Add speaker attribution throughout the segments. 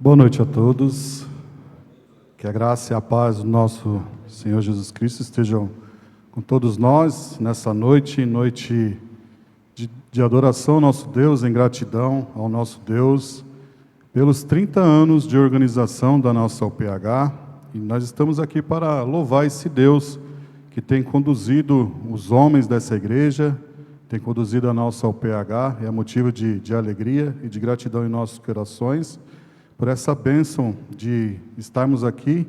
Speaker 1: Boa noite a todos. Que a graça e a paz do nosso Senhor Jesus Cristo estejam com todos nós nessa noite de adoração ao nosso Deus, em gratidão ao nosso Deus, pelos 30 anos de organização da nossa UPH. E nós estamos aqui para louvar esse Deus que tem conduzido os homens dessa igreja, tem conduzido a nossa UPH, é motivo de alegria e de gratidão em nossos corações, por essa bênção de estarmos aqui.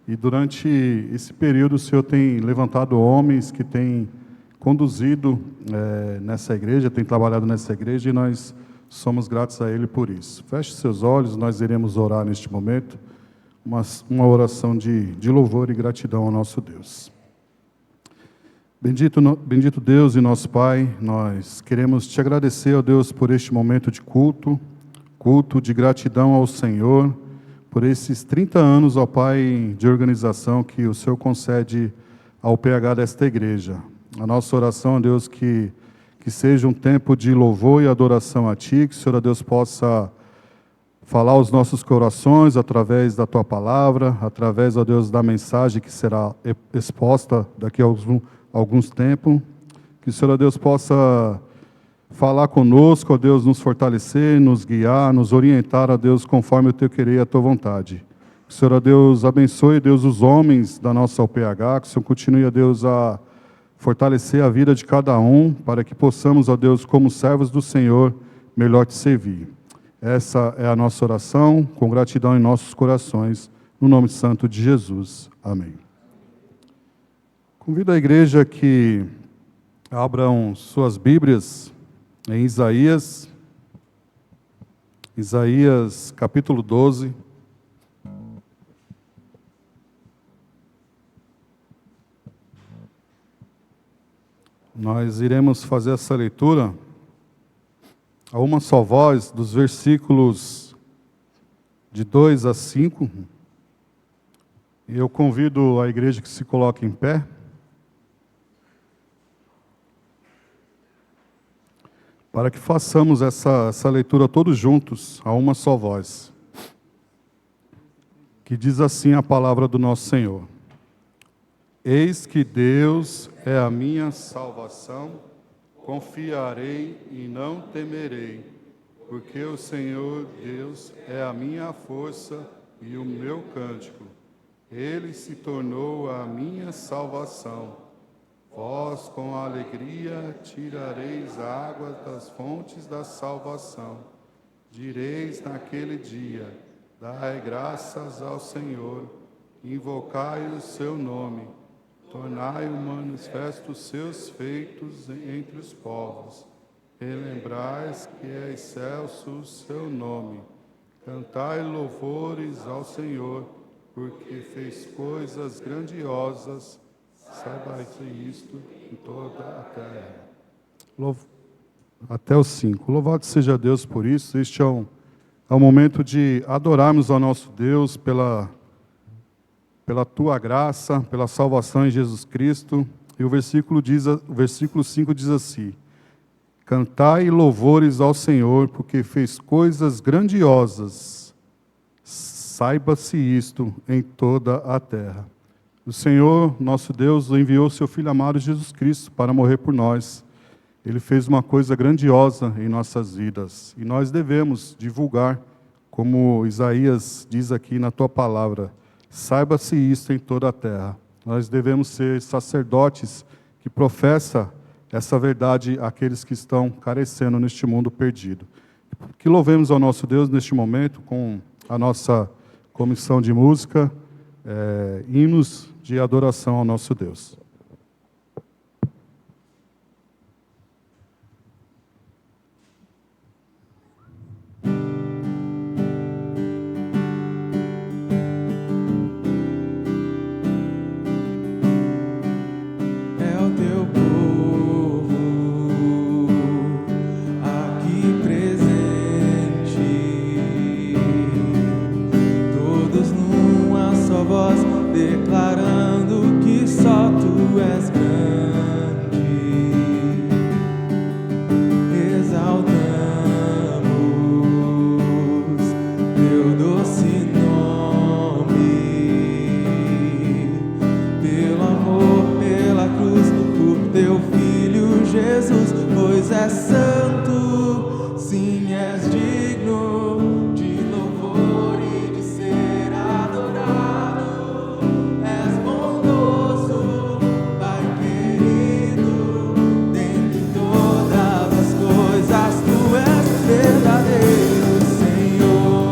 Speaker 1: E durante esse período o Senhor tem levantado homens que têm conduzido nessa igreja, tem trabalhado nessa igreja, e nós somos gratos a Ele por isso. Feche seus olhos, nós iremos orar neste momento, uma oração de louvor e gratidão ao nosso Deus. Bendito Deus e nosso Pai, nós queremos te agradecer, ó Deus, por este momento de culto de gratidão ao Senhor, por esses 30 anos, ó Pai, de organização que o Senhor concede ao PH desta igreja. A nossa oração, ó Deus, que seja um tempo de louvor e adoração a Ti, que o Senhor, ó Deus, possa falar aos nossos corações através da Tua palavra, através, ó Deus, da mensagem que será exposta daqui a alguns tempos, que o Senhor, ó Deus, possa falar conosco, ó Deus, nos fortalecer, nos guiar, nos orientar, ó Deus, conforme o Teu querer e a Tua vontade. Que o Senhor, ó Deus, abençoe, Deus, os homens da nossa UPH, que o Senhor continue, ó Deus, a fortalecer a vida de cada um, para que possamos, ó Deus, como servos do Senhor, melhor Te servir. Essa é a nossa oração, com gratidão em nossos corações, no nome santo de Jesus. Amém. Convido a igreja que abram suas Bíblias em Isaías capítulo 12. Nós iremos fazer essa leitura a uma só voz, dos versículos de 2 a 5. E eu convido a igreja que se coloque em pé, para que façamos essa leitura todos juntos, a uma só voz, que diz assim a palavra do nosso Senhor: Eis que Deus é a minha salvação, confiarei e não temerei, porque o Senhor Deus é a minha força e o meu cântico. Ele se tornou a minha salvação. Vós, com alegria, tirareis a água das fontes da salvação. Direis naquele dia: dai graças ao Senhor, invocai o seu nome, tornai o manifesto os seus feitos entre os povos. Relembrais que é excelso o seu nome. Cantai louvores ao Senhor, porque fez coisas grandiosas. Saiba-se isto em toda a terra. Até os 5. Louvado seja Deus por isso. Este é um momento de adorarmos ao nosso Deus pela Tua graça, pela salvação em Jesus Cristo. E o versículo 5 diz assim: Cantai louvores ao Senhor, porque fez coisas grandiosas. Saiba-se isto em toda a terra. O Senhor, nosso Deus, enviou seu Filho amado Jesus Cristo para morrer por nós. Ele fez uma coisa grandiosa em nossas vidas. E nós devemos divulgar, como Isaías diz aqui na Tua palavra: saiba-se isto em toda a terra. Nós devemos ser sacerdotes que professam essa verdade àqueles que estão carecendo neste mundo perdido. Que louvemos ao nosso Deus neste momento com a nossa comissão de música, hinos de adoração ao nosso Deus.
Speaker 2: Declarando que só Tu santo, sim, és digno de louvor e de ser adorado. És bondoso, Pai querido, dentre todas as coisas, tu és verdadeiro, Senhor.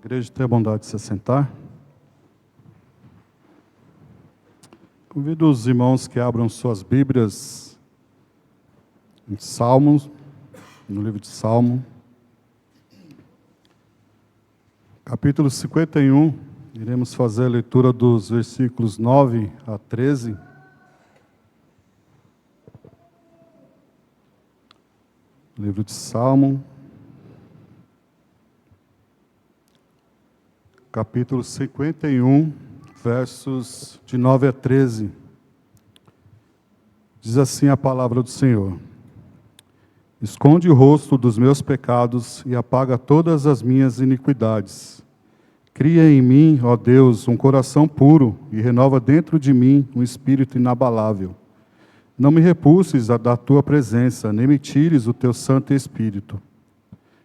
Speaker 1: Igreja, tenha a bondade de se assentar. Convido os irmãos que abram suas Bíblias em Salmos, no livro de Salmo, capítulo 51, iremos fazer a leitura dos versículos 9 a 13. Livro de Salmo, capítulo 51, versos de 9 a 13. Diz assim a palavra do Senhor: Esconde o rosto dos meus pecados e apaga todas as minhas iniquidades. Cria em mim, ó Deus, um coração puro e renova dentro de mim um espírito inabalável. Não me repulses da tua presença, nem me tires o teu Santo Espírito.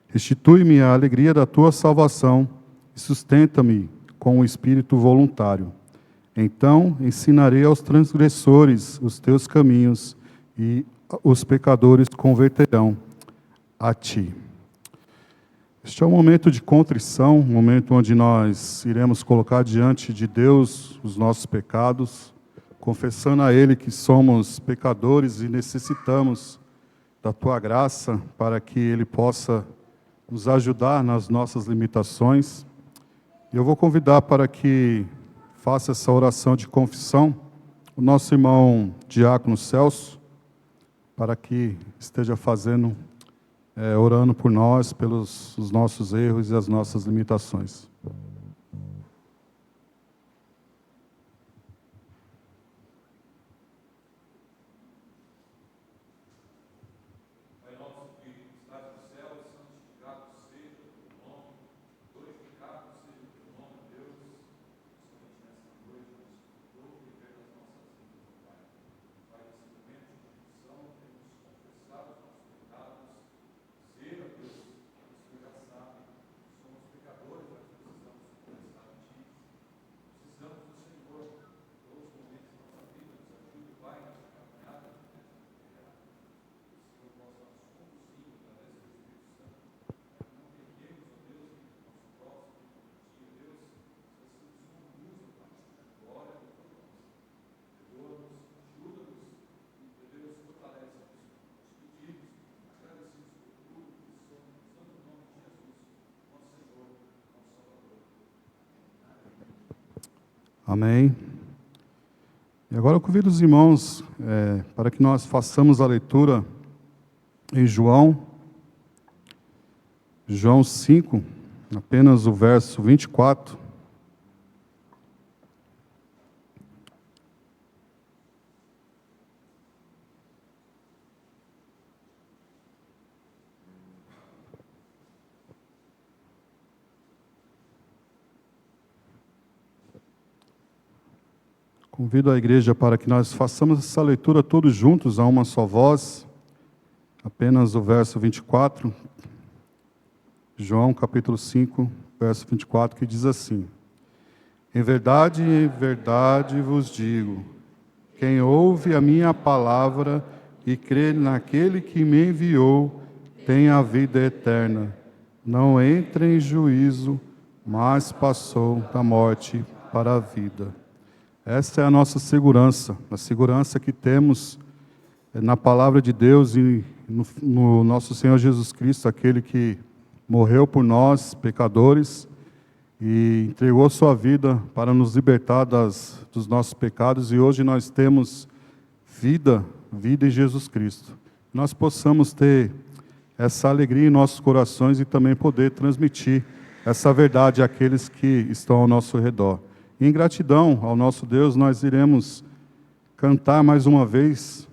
Speaker 1: Restitui-me a alegria da tua salvação e sustenta-me com o espírito voluntário. Então ensinarei aos transgressores os teus caminhos e os pecadores converterão a ti. Este é um momento de contrição, um momento onde nós iremos colocar diante de Deus os nossos pecados, confessando a Ele que somos pecadores e necessitamos da Tua graça para que Ele possa nos ajudar nas nossas limitações. E eu vou convidar para que faça essa oração de confissão o nosso irmão Diácono Celso, para que esteja fazendo, orando por nós, pelos os nossos erros e as nossas limitações. Amém. E agora eu convido os irmãos para que nós façamos a leitura em João 5, apenas o verso 24. Convido a igreja para que nós façamos essa leitura todos juntos, a uma só voz, apenas o verso 24, João capítulo 5, verso 24, que diz assim: Em verdade vos digo, quem ouve a minha palavra e crê naquele que me enviou, tem a vida eterna, não entra em juízo, mas passou da morte para a vida. Essa é a nossa segurança, a segurança que temos na palavra de Deus e no nosso Senhor Jesus Cristo, aquele que morreu por nós, pecadores, e entregou sua vida para nos libertar dos nossos pecados, e hoje nós temos vida em Jesus Cristo. Nós possamos ter essa alegria em nossos corações e também poder transmitir essa verdade àqueles que estão ao nosso redor. Em gratidão ao nosso Deus, nós iremos cantar mais uma vez,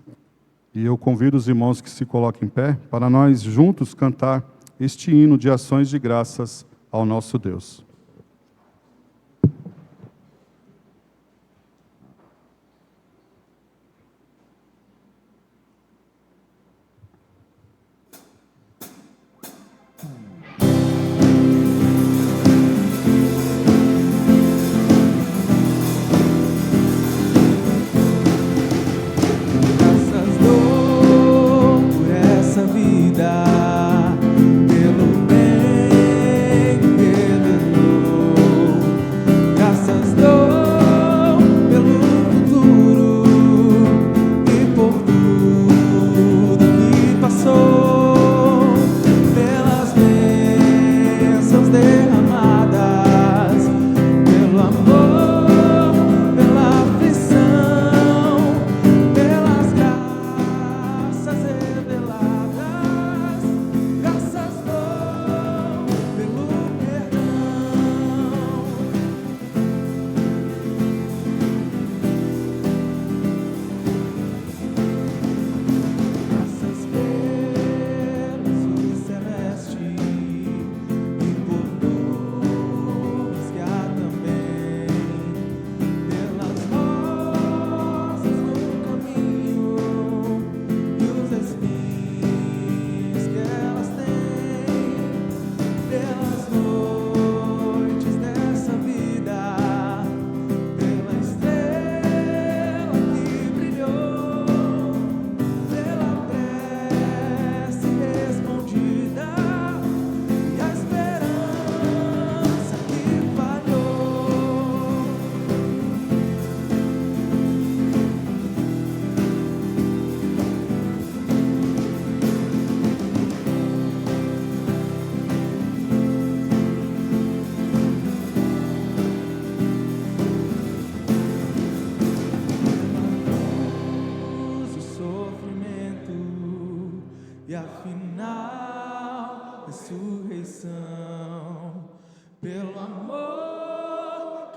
Speaker 1: e eu convido os irmãos que se coloquem em pé, para nós juntos cantar este hino de ações de graças ao nosso Deus.
Speaker 2: Vida, pelo bem, pelo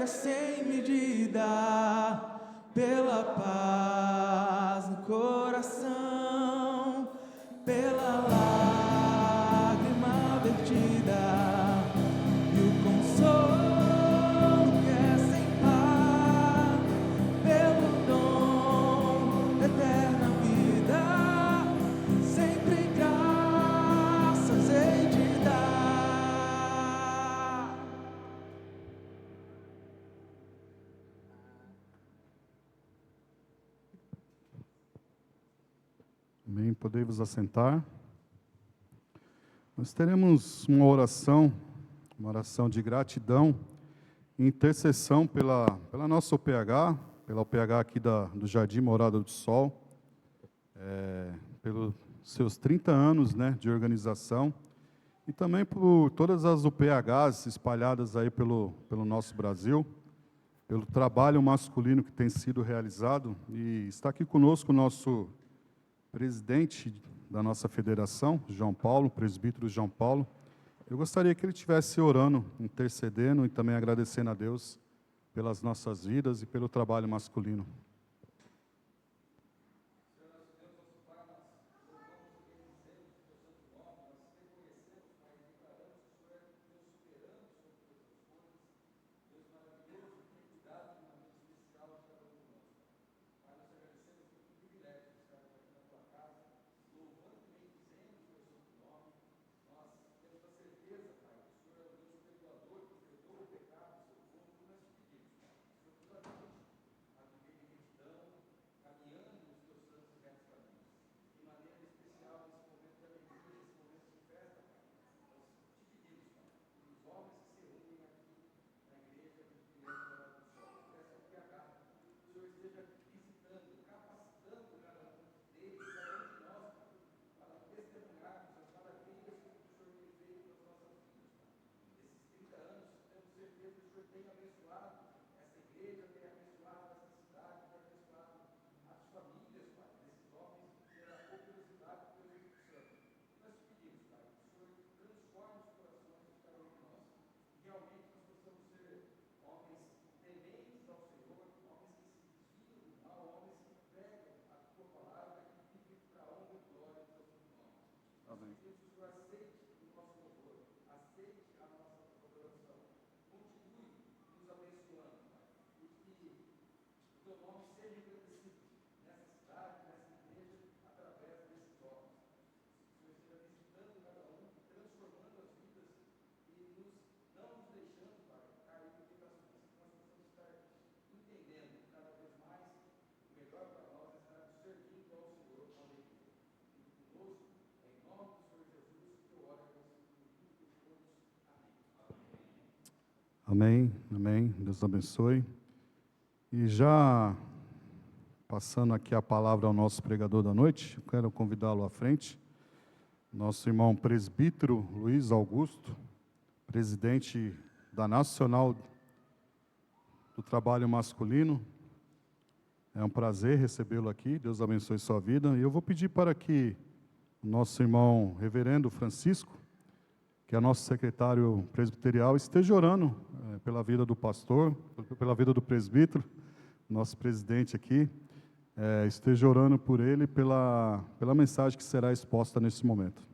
Speaker 2: é sem medida, pela paz no coração, pela lágrima vertida e o consolo que é sem par, pelo dom da eterna vida, sempre graças hei de dar.
Speaker 1: Amém. Podemos assentar. Nós teremos uma oração de gratidão e intercessão pela nossa OPH, pela OPH aqui do Jardim Morada do Sol, pelos seus 30 anos, né, de organização, e também por todas as UPHs espalhadas aí pelo nosso Brasil, pelo trabalho masculino que tem sido realizado. E está aqui conosco o nosso presidente da nossa federação, João Paulo, presbítero João Paulo. Eu gostaria que ele estivesse orando, intercedendo e também agradecendo a Deus pelas nossas vidas e pelo trabalho masculino. Amém, amém. Deus abençoe. E já passando aqui a palavra ao nosso pregador da noite, eu quero convidá-lo à frente, nosso irmão presbítero Luiz Augusto, presidente da Nacional do Trabalho Masculino. É um prazer recebê-lo aqui, Deus abençoe sua vida. E eu vou pedir para que o nosso irmão reverendo Francisco, que é nosso secretário presbiterial, esteja orando pela vida do pastor, pela vida do presbítero, nosso presidente aqui, esteja orando por ele, pela mensagem que será exposta nesse momento.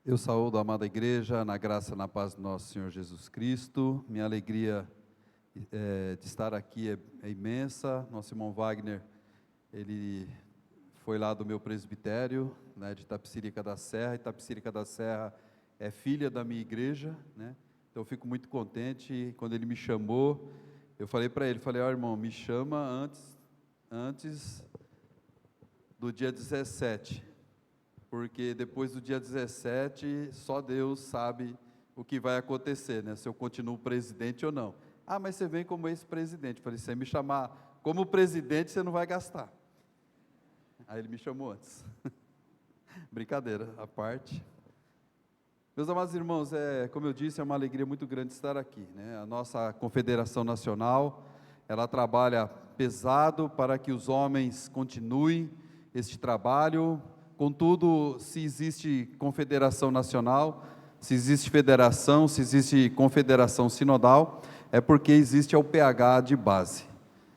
Speaker 3: Eu saúdo a amada igreja, na graça e na paz do nosso Senhor Jesus Cristo. Minha alegria de estar aqui é imensa. Nosso irmão Wagner, ele foi lá do meu presbitério, né, de Itapecerica da Serra. Itapecerica da Serra é filha da minha igreja, né? Então eu fico muito contente. Quando ele me chamou, eu falei para ele, ó irmão, me chama antes do dia 17. Porque depois do dia 17, só Deus sabe o que vai acontecer, né? Se eu continuo presidente ou não. Ah, mas você vem como ex-presidente. Falei, se você me chamar como presidente, você não vai gastar. Aí ele me chamou antes. Brincadeira à parte. Meus amados irmãos, como eu disse, é uma alegria muito grande estar aqui, né? A nossa Confederação Nacional, ela trabalha pesado para que os homens continuem este trabalho. Contudo, se existe confederação nacional, se existe federação, se existe confederação sinodal, é porque existe a UPH de base.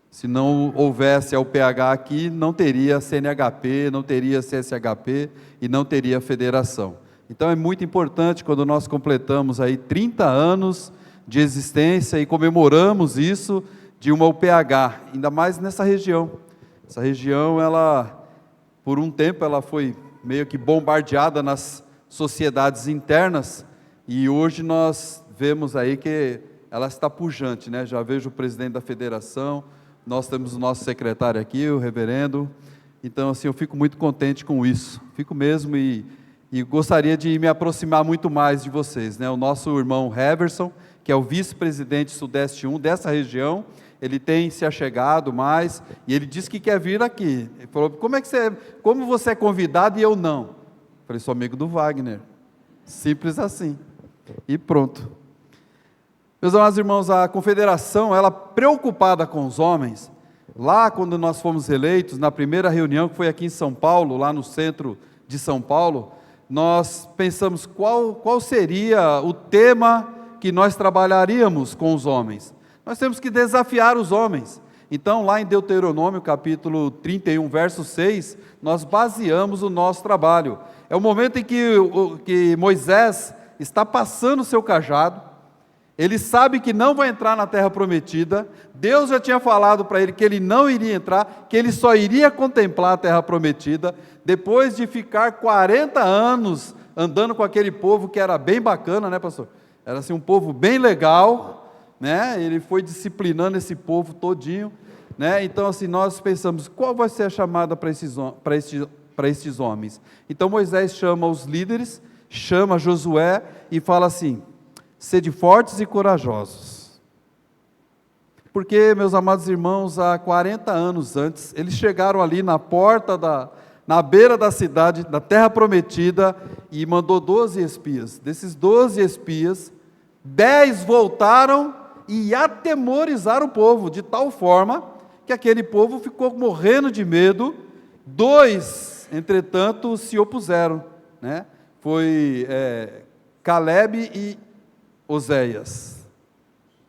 Speaker 3: Se não houvesse a UPH aqui, não teria CNHP, não teria CSHP e não teria federação. Então é muito importante quando nós completamos aí 30 anos de existência e comemoramos isso de uma UPH, ainda mais nessa região. Essa região, por um tempo ela foi meio que bombardeada nas sociedades internas e hoje nós vemos aí que ela está pujante, né? Já vejo o presidente da federação, nós temos o nosso secretário aqui, o reverendo. Então assim, eu fico muito contente com isso, fico mesmo e gostaria de me aproximar muito mais de vocês, né? O nosso irmão Heverson, que é o vice-presidente Sudeste 1 dessa região, ele tem se achegado mais, e ele disse que quer vir aqui. Ele falou, como você é convidado e eu não? Eu falei, sou amigo do Wagner. Simples assim. E pronto. Meus amados irmãos, a confederação, ela preocupada com os homens, lá quando nós fomos eleitos, na primeira reunião que foi aqui em São Paulo, lá no centro de São Paulo, nós pensamos qual seria o tema que nós trabalharíamos com os homens. Nós temos que desafiar os homens. Então, lá em Deuteronômio, capítulo 31, verso 6, nós baseamos o nosso trabalho. É o momento em que Moisés está passando o seu cajado, ele sabe que não vai entrar na terra prometida, Deus já tinha falado para ele que ele não iria entrar, que ele só iria contemplar a terra prometida, depois de ficar 40 anos andando com aquele povo que era bem bacana, né, pastor? Era assim um povo bem legal, né? Ele foi disciplinando esse povo todinho, né? Então assim, nós pensamos, qual vai ser a chamada para estes homens? Então Moisés chama os líderes, chama Josué e fala assim, sede fortes e corajosos. Porque, meus amados irmãos, há 40 anos antes, eles chegaram ali na na beira da cidade, da terra prometida, e mandou 12 espias. Desses 12 espias, 10 voltaram e atemorizaram o povo, de tal forma que aquele povo ficou morrendo de medo. 2, entretanto, se opuseram, né? Foi Caleb e Oséias,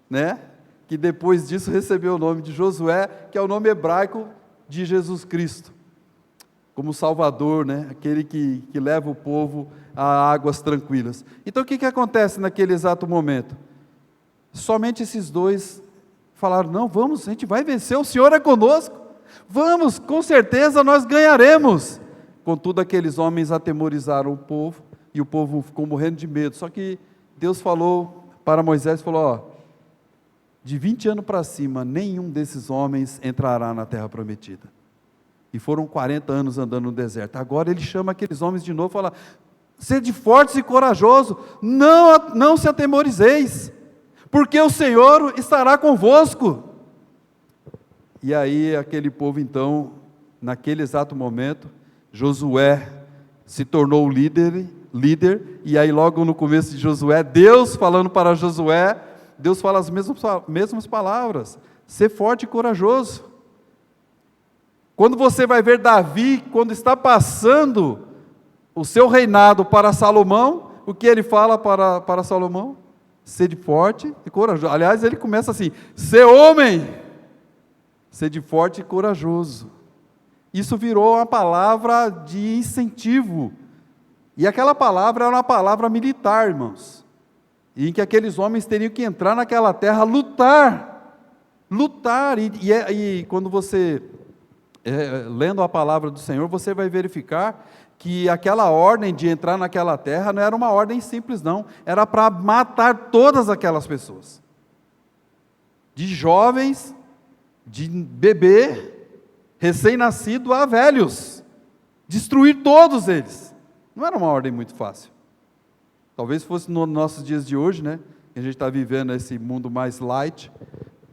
Speaker 3: né? Que depois disso recebeu o nome de Josué, que é o nome hebraico de Jesus Cristo, como Salvador, né? Aquele que leva o povo a águas tranquilas. Então o que acontece naquele exato momento? Somente esses 2 falaram, não, vamos, a gente vai vencer, o Senhor é conosco, vamos, com certeza nós ganharemos. Contudo, aqueles homens atemorizaram o povo, e o povo ficou morrendo de medo. Só que Deus falou para Moisés, falou, de 20 anos para cima, nenhum desses homens entrará na terra prometida. E foram 40 anos andando no deserto. Agora ele chama aqueles homens de novo e fala, sede fortes e corajosos, não se atemorizeis, porque o Senhor estará convosco. E aí aquele povo então, naquele exato momento, Josué se tornou o líder, e aí logo no começo de Josué, Deus falando para Josué, Deus fala as mesmas palavras, ser forte e corajoso. Quando você vai ver Davi, quando está passando o seu reinado para Salomão, o que ele fala para Salomão? Sede forte e corajoso. Aliás, ele começa assim, ser homem, sede forte e corajoso. Isso virou uma palavra de incentivo. E aquela palavra era uma palavra militar, irmãos, em que aqueles homens teriam que entrar naquela terra, lutar, e quando você, lendo a palavra do Senhor, você vai verificar que aquela ordem de entrar naquela terra não era uma ordem simples não, era para matar todas aquelas pessoas, de jovens, de bebê, recém-nascido a velhos, destruir todos eles. Não era uma ordem muito fácil. Talvez fosse nos nossos dias de hoje, né? Que a gente está vivendo esse mundo mais light,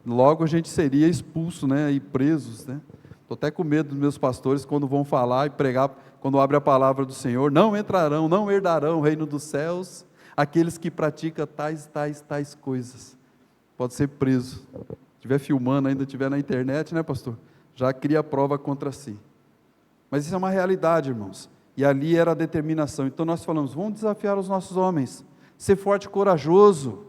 Speaker 3: logo a gente seria expulso, né? E presos, né? Estou até com medo dos meus pastores quando vão falar e pregar, quando abre a palavra do Senhor, não entrarão, não herdarão o reino dos céus, aqueles que praticam tais coisas. Pode ser preso. Se estiver filmando ainda, estiver na internet, né, pastor? Já cria prova contra si. Mas isso é uma realidade, irmãos. E ali era a determinação. Então nós falamos, vamos desafiar os nossos homens, ser forte e corajoso.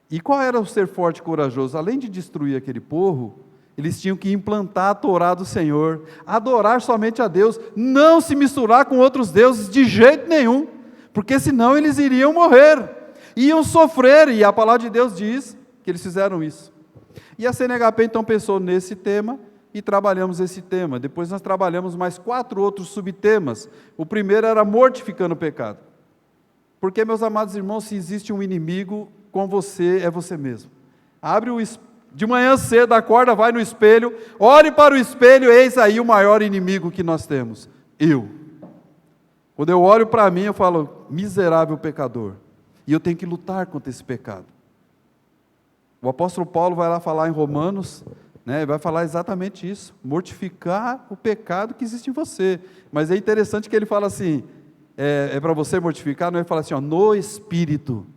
Speaker 3: E qual era o ser forte e corajoso? Além de destruir aquele povo, eles tinham que implantar a Torá do Senhor, adorar somente a Deus, não se misturar com outros deuses de jeito nenhum, porque senão eles iriam morrer, iam sofrer, e a palavra de Deus diz que eles fizeram isso. E a CNHP então pensou nesse tema, e trabalhamos esse tema. Depois nós trabalhamos mais 4 outros subtemas. O primeiro era mortificando o pecado. Porque, meus amados irmãos, se existe um inimigo com você, é você mesmo. Abre o espelho, de manhã cedo, acorda, vai no espelho, olhe para o espelho, eis aí o maior inimigo que nós temos, eu. Quando eu olho para mim, eu falo, miserável pecador, e eu tenho que lutar contra esse pecado. O apóstolo Paulo vai lá falar em Romanos, né, vai falar exatamente isso, mortificar o pecado que existe em você. Mas é interessante que ele fala assim, é para você mortificar, não, ele fala assim, ó, no Espírito,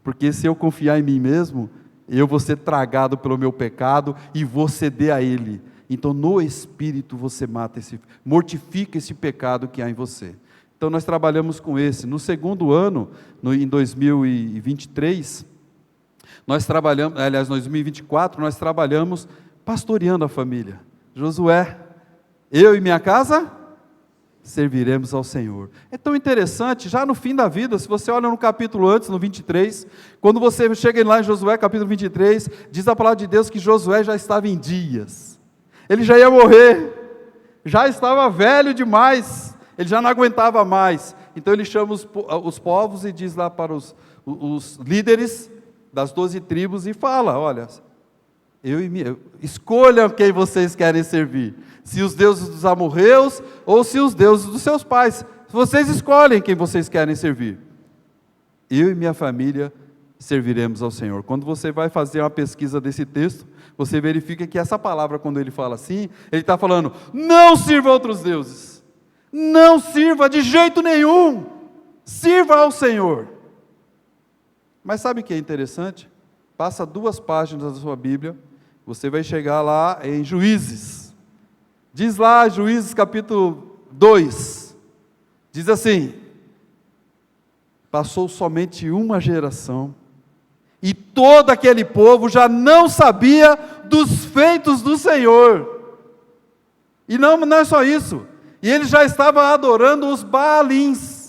Speaker 3: porque se eu confiar em mim mesmo, eu vou ser tragado pelo meu pecado e vou ceder a ele. Então no Espírito você mortifica esse pecado que há em você. Então nós trabalhamos com esse. No segundo ano, em 2023, nós trabalhamos, aliás, 2024, nós trabalhamos pastoreando a família. Josué, eu e minha casa serviremos ao Senhor. É tão interessante, já no fim da vida, se você olha no capítulo antes, no 23, quando você chega lá em Josué, capítulo 23, diz a palavra de Deus que Josué já estava em dias, ele já ia morrer, já estava velho demais, ele já não aguentava mais, então ele chama os povos e diz lá para os líderes das 12 tribos e fala, olha, escolham quem vocês querem servir, se os deuses dos amorreus ou se os deuses dos seus pais, vocês escolhem quem vocês querem servir, eu e minha família serviremos ao Senhor. Quando você vai fazer uma pesquisa desse texto, você verifica que essa palavra, quando ele fala assim, ele está falando, não sirva a outros deuses, não sirva de jeito nenhum, sirva ao Senhor. Mas sabe o que é interessante? Passa 2 páginas da sua Bíblia, você vai chegar lá em Juízes, diz lá, Juízes capítulo 2, diz assim, passou somente uma geração, e todo aquele povo já não sabia dos feitos do Senhor, e não é só isso, e ele já estava adorando os Baalins.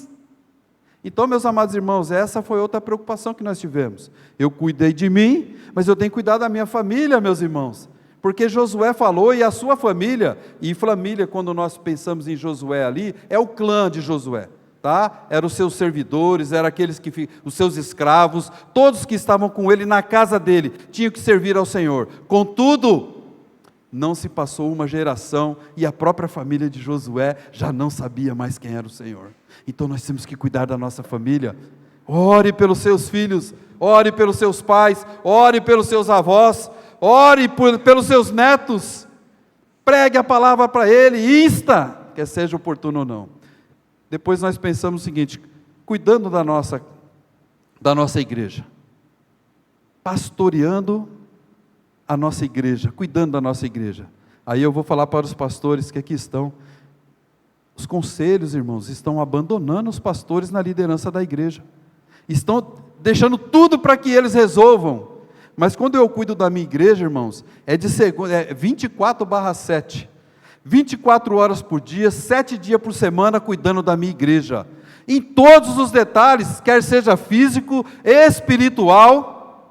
Speaker 3: Então, meus amados irmãos, essa foi outra preocupação que nós tivemos. Eu cuidei de mim, mas eu tenho que cuidar da minha família, meus irmãos. Porque Josué falou, e a sua família, e família, quando nós pensamos em Josué ali, é o clã de Josué, tá? Eram os seus servidores, eram aqueles os seus escravos, todos que estavam com ele na casa dele, tinham que servir ao Senhor. Contudo, não se passou uma geração, e a própria família de Josué já não sabia mais quem era o Senhor. Então nós temos que cuidar da nossa família. Ore pelos seus filhos, ore pelos seus pais, ore pelos seus avós, ore pelos seus netos, pregue a palavra para ele, insta, quer seja oportuno ou não. Depois nós pensamos o seguinte, cuidando da nossa igreja, pastoreando a nossa igreja, cuidando da nossa igreja. Aí eu vou falar para os pastores que aqui estão, os conselhos, irmãos, estão abandonando os pastores na liderança da igreja, estão deixando tudo para que eles resolvam. Mas quando eu cuido da minha igreja, irmãos, é 24/7, 24 horas por dia, 7 dias por semana, cuidando da minha igreja. Em todos os detalhes, quer seja físico, espiritual,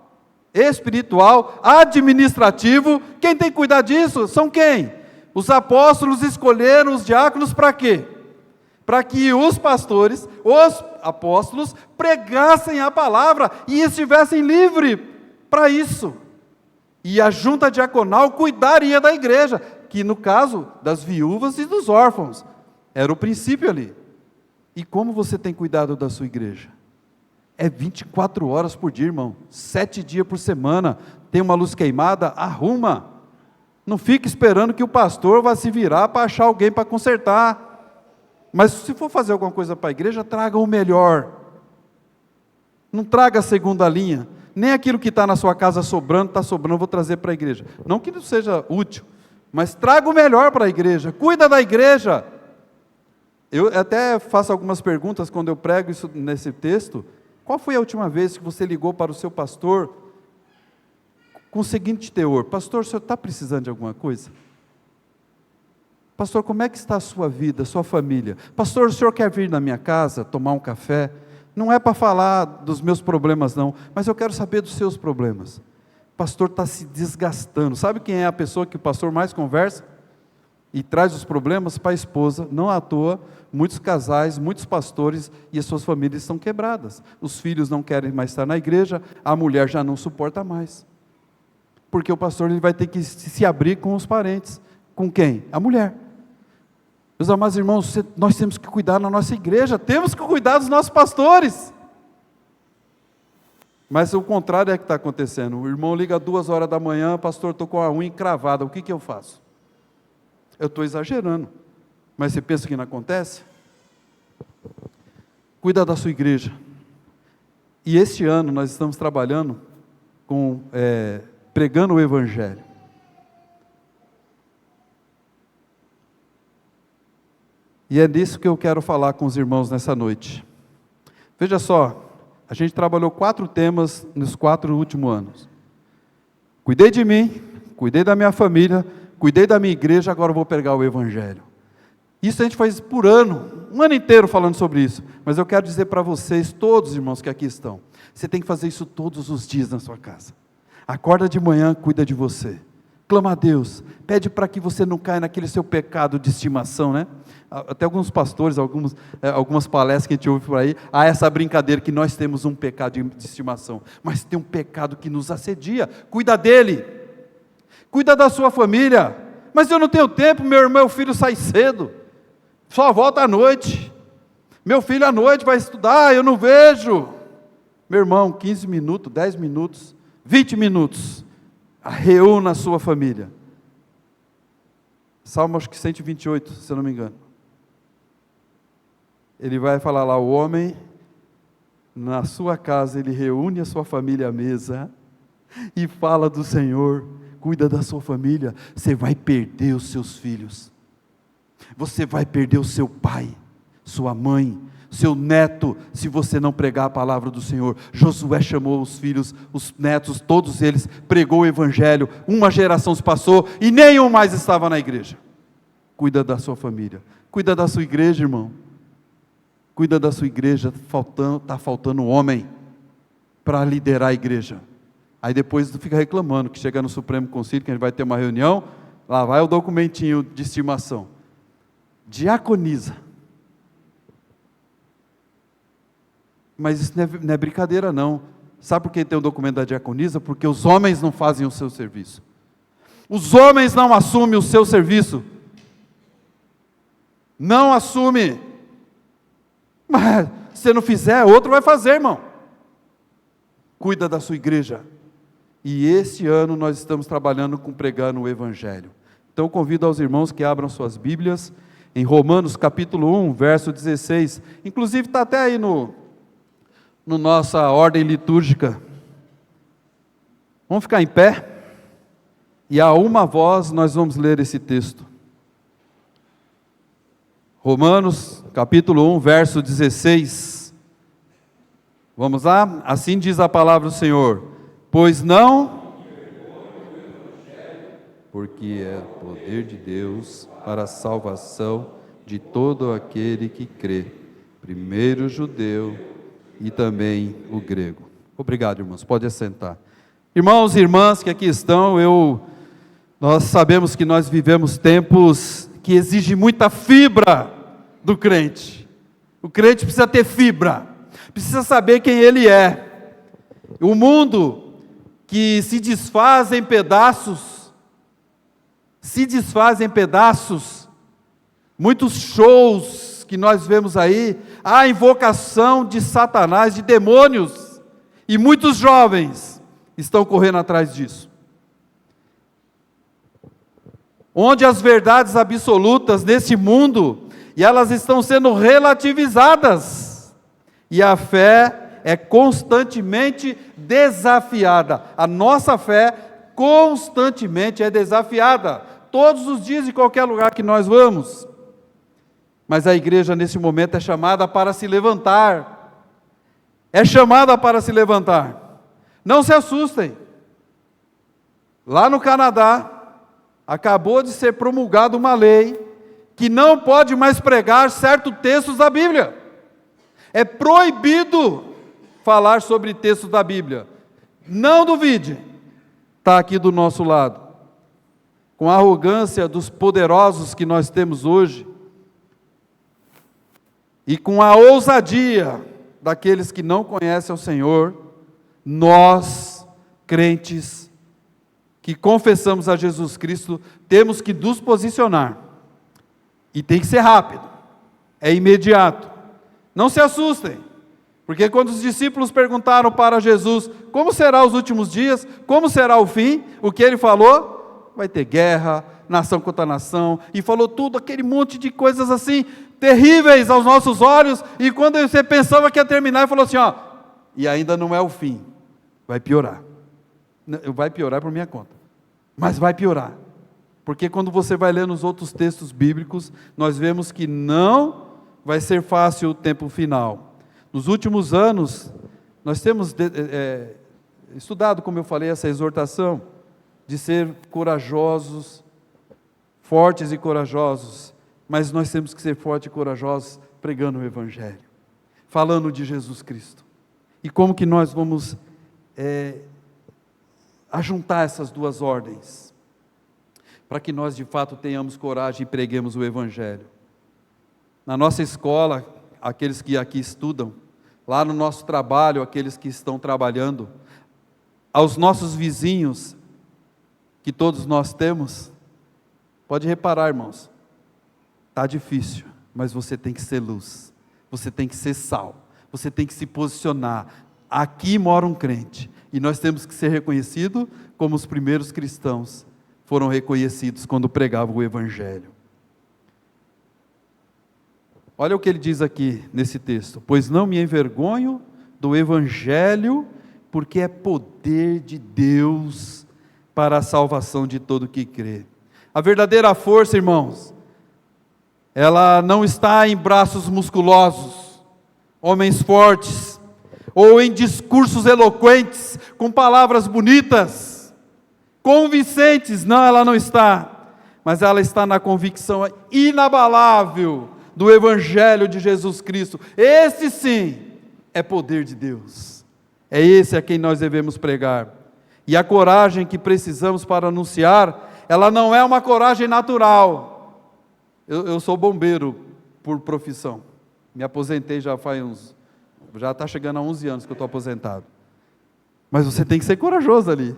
Speaker 3: administrativo. Quem tem que cuidar disso? São quem? Os apóstolos escolheram os diáconos para quê? Para que os pastores, os apóstolos, pregassem a palavra e estivessem livres para isso. E a junta diaconal cuidaria da igreja, que no caso das viúvas e dos órfãos, era o princípio ali. E como você tem cuidado da sua igreja? É 24 horas por dia, irmão, 7 dias por semana, tem uma luz queimada, arruma. Não fique esperando que o pastor vá se virar para achar alguém para consertar. Mas se for fazer alguma coisa para a igreja, traga o melhor. Não traga a segunda linha. Nem aquilo que está na sua casa sobrando, eu vou trazer para a igreja. Não que não seja útil, mas traga o melhor para a igreja. Cuida da igreja. Eu até faço algumas perguntas quando eu prego isso nesse texto. Qual foi a última vez que você ligou para o seu pastor com o seguinte teor: pastor, o senhor está precisando de alguma coisa? Pastor, como é que está a sua vida, a sua família? Pastor, o senhor quer vir na minha casa, tomar um café? Não é para falar dos meus problemas não, mas eu quero saber dos seus problemas. O pastor está se desgastando. Sabe quem é a pessoa que o pastor mais conversa? E traz os problemas para a esposa. Não à toa, muitos casais, muitos pastores e as suas famílias estão quebradas. Os filhos não querem mais estar na igreja, a mulher já não suporta mais. Porque o pastor ele vai ter que se abrir com os parentes. Com quem? A mulher. Meus amados irmãos, nós temos que cuidar na nossa igreja, temos que cuidar dos nossos pastores. Mas o contrário é que está acontecendo. O irmão liga 2 horas da manhã, pastor, estou com a unha encravada, o que eu faço? Eu estou exagerando, mas você pensa que não acontece? Cuida da sua igreja. E este ano nós estamos trabalhando com pregando o Evangelho. E é disso que eu quero falar com os irmãos nessa noite. Veja só, a gente trabalhou 4 temas nos 4 últimos anos. Cuidei de mim, cuidei da minha família, cuidei da minha igreja, agora eu vou pregar o Evangelho. Isso a gente faz por ano, um ano inteiro falando sobre isso. Mas eu quero dizer para vocês, todos os irmãos que aqui estão, você tem que fazer isso todos os dias na sua casa. Acorda de manhã, cuida de você. Clama a Deus, pede para que você não caia naquele seu pecado de estimação, né? Até alguns pastores, algumas palestras que a gente ouve por aí, há essa brincadeira que nós temos um pecado de estimação, mas tem um pecado que nos assedia, cuida dele, cuida da sua família. Mas eu não tenho tempo, meu filho sai cedo, só volta à noite, meu filho à noite vai estudar, eu não vejo. Meu irmão, 15 minutos, 10 minutos, 20 minutos, reúna a sua família. Salmo acho que 128, se eu não me engano. Ele vai falar lá, o homem, na sua casa, ele reúne a sua família à mesa, e fala do Senhor, cuida da sua família. Você vai perder os seus filhos, você vai perder o seu pai, sua mãe, seu neto, se você não pregar a palavra do Senhor. Josué chamou os filhos, os netos, todos eles, pregou o Evangelho, uma geração se passou, e nenhum mais estava na igreja. Cuida da sua família, cuida da sua igreja, irmão, cuida da sua igreja. Está faltando homem para liderar a igreja. Aí depois fica reclamando, que chega no Supremo Conselho, que a gente vai ter uma reunião, lá vai o documentinho de estimação, diaconiza. Mas isso não é brincadeira não. Sabe por que tem o documento da diaconisa? Porque os homens não fazem o seu serviço. Os homens não assumem o seu serviço. Não assume. Mas se você não fizer, outro vai fazer, irmão. Cuida da sua igreja. E esse ano nós estamos trabalhando com pregando o Evangelho. Então eu convido aos irmãos que abram suas Bíblias em Romanos capítulo 1, verso 16. Inclusive está até aí no nossa ordem litúrgica. Vamos ficar em pé, e a uma voz nós vamos ler esse texto. Romanos, capítulo 1, verso 16. Vamos lá? Assim diz a palavra do Senhor: pois não porque é o poder de Deus para a salvação de todo aquele que crê, primeiro o judeu e também o grego. Obrigado, irmãos, pode assentar. Irmãos e irmãs que aqui estão, nós sabemos que nós vivemos tempos que exigem muita fibra do crente. O crente precisa ter fibra, precisa saber quem ele é. O mundo que se desfaz em pedaços, muitos shows que nós vemos aí, a invocação de Satanás, de demônios, e muitos jovens estão correndo atrás disso. Onde as verdades absolutas nesse mundo, e elas estão sendo relativizadas, e a fé é constantemente desafiada. A nossa fé constantemente é desafiada, todos os dias, em qualquer lugar que nós vamos. Mas a igreja nesse momento é chamada para se levantar, não se assustem, lá no Canadá, acabou de ser promulgada uma lei, que não pode mais pregar certos textos da Bíblia, é proibido falar sobre textos da Bíblia, não duvide, está aqui do nosso lado, com a arrogância dos poderosos que nós temos hoje, e com a ousadia daqueles que não conhecem o Senhor, nós, crentes, que confessamos a Jesus Cristo, temos que nos posicionar, e tem que ser rápido, é imediato, não se assustem, porque quando os discípulos perguntaram para Jesus, como serão os últimos dias, como será o fim, o que ele falou? Vai ter guerra, nação contra nação, e falou tudo, aquele monte de coisas assim, terríveis aos nossos olhos, e quando você pensava que ia terminar, ele falou assim, e ainda não é o fim, vai piorar por minha conta, mas vai piorar, porque quando você vai ler nos outros textos bíblicos, nós vemos que não vai ser fácil o tempo final. Nos últimos anos, nós temos estudado, como eu falei, essa exortação, de ser corajosos, fortes e corajosos, mas nós temos que ser fortes e corajosos pregando o Evangelho, falando de Jesus Cristo. E como que nós vamos ajuntar essas duas ordens, para que nós de fato tenhamos coragem e preguemos o Evangelho? Na nossa escola, aqueles que aqui estudam, lá no nosso trabalho, aqueles que estão trabalhando, aos nossos vizinhos, que todos nós temos, pode reparar, irmãos, está difícil, mas você tem que ser luz, você tem que ser sal, você tem que se posicionar. Aqui mora um crente, e nós temos que ser reconhecidos como os primeiros cristãos foram reconhecidos quando pregavam o Evangelho. Olha o que ele diz aqui nesse texto: pois não me envergonho do Evangelho, porque é poder de Deus para a salvação de todo que crê. A verdadeira força, irmãos, ela não está em braços musculosos, homens fortes, ou em discursos eloquentes, com palavras bonitas, convincentes. Não, ela não está, mas ela está na convicção inabalável do Evangelho de Jesus Cristo. Esse sim é poder de Deus, é esse a quem nós devemos pregar. E a coragem que precisamos para anunciar, ela não é uma coragem natural. Eu sou bombeiro por profissão, me aposentei já está chegando a 11 anos que eu estou aposentado, mas você tem que ser corajoso ali,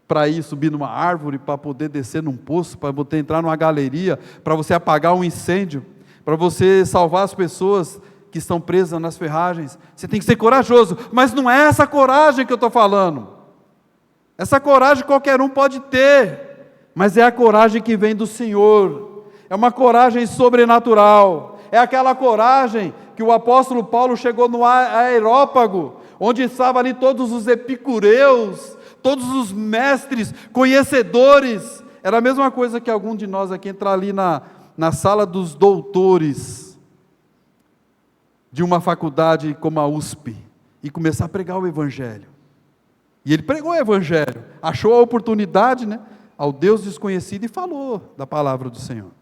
Speaker 3: para ir subir numa árvore, para poder descer num poço, para poder entrar numa galeria, para você apagar um incêndio, para você salvar as pessoas que estão presas nas ferragens. Você tem que ser corajoso, mas não é essa coragem que eu estou falando. Essa coragem qualquer um pode ter, mas é a coragem que vem do Senhor, é uma coragem sobrenatural, é aquela coragem que o apóstolo Paulo chegou no Areópago, onde estavam ali todos os epicureus, todos os mestres, conhecedores. Era a mesma coisa que algum de nós aqui entrar ali na sala dos doutores de uma faculdade como a USP e começar a pregar o Evangelho. E ele pregou o Evangelho, achou a oportunidade, ao Deus desconhecido e falou da palavra do Senhor.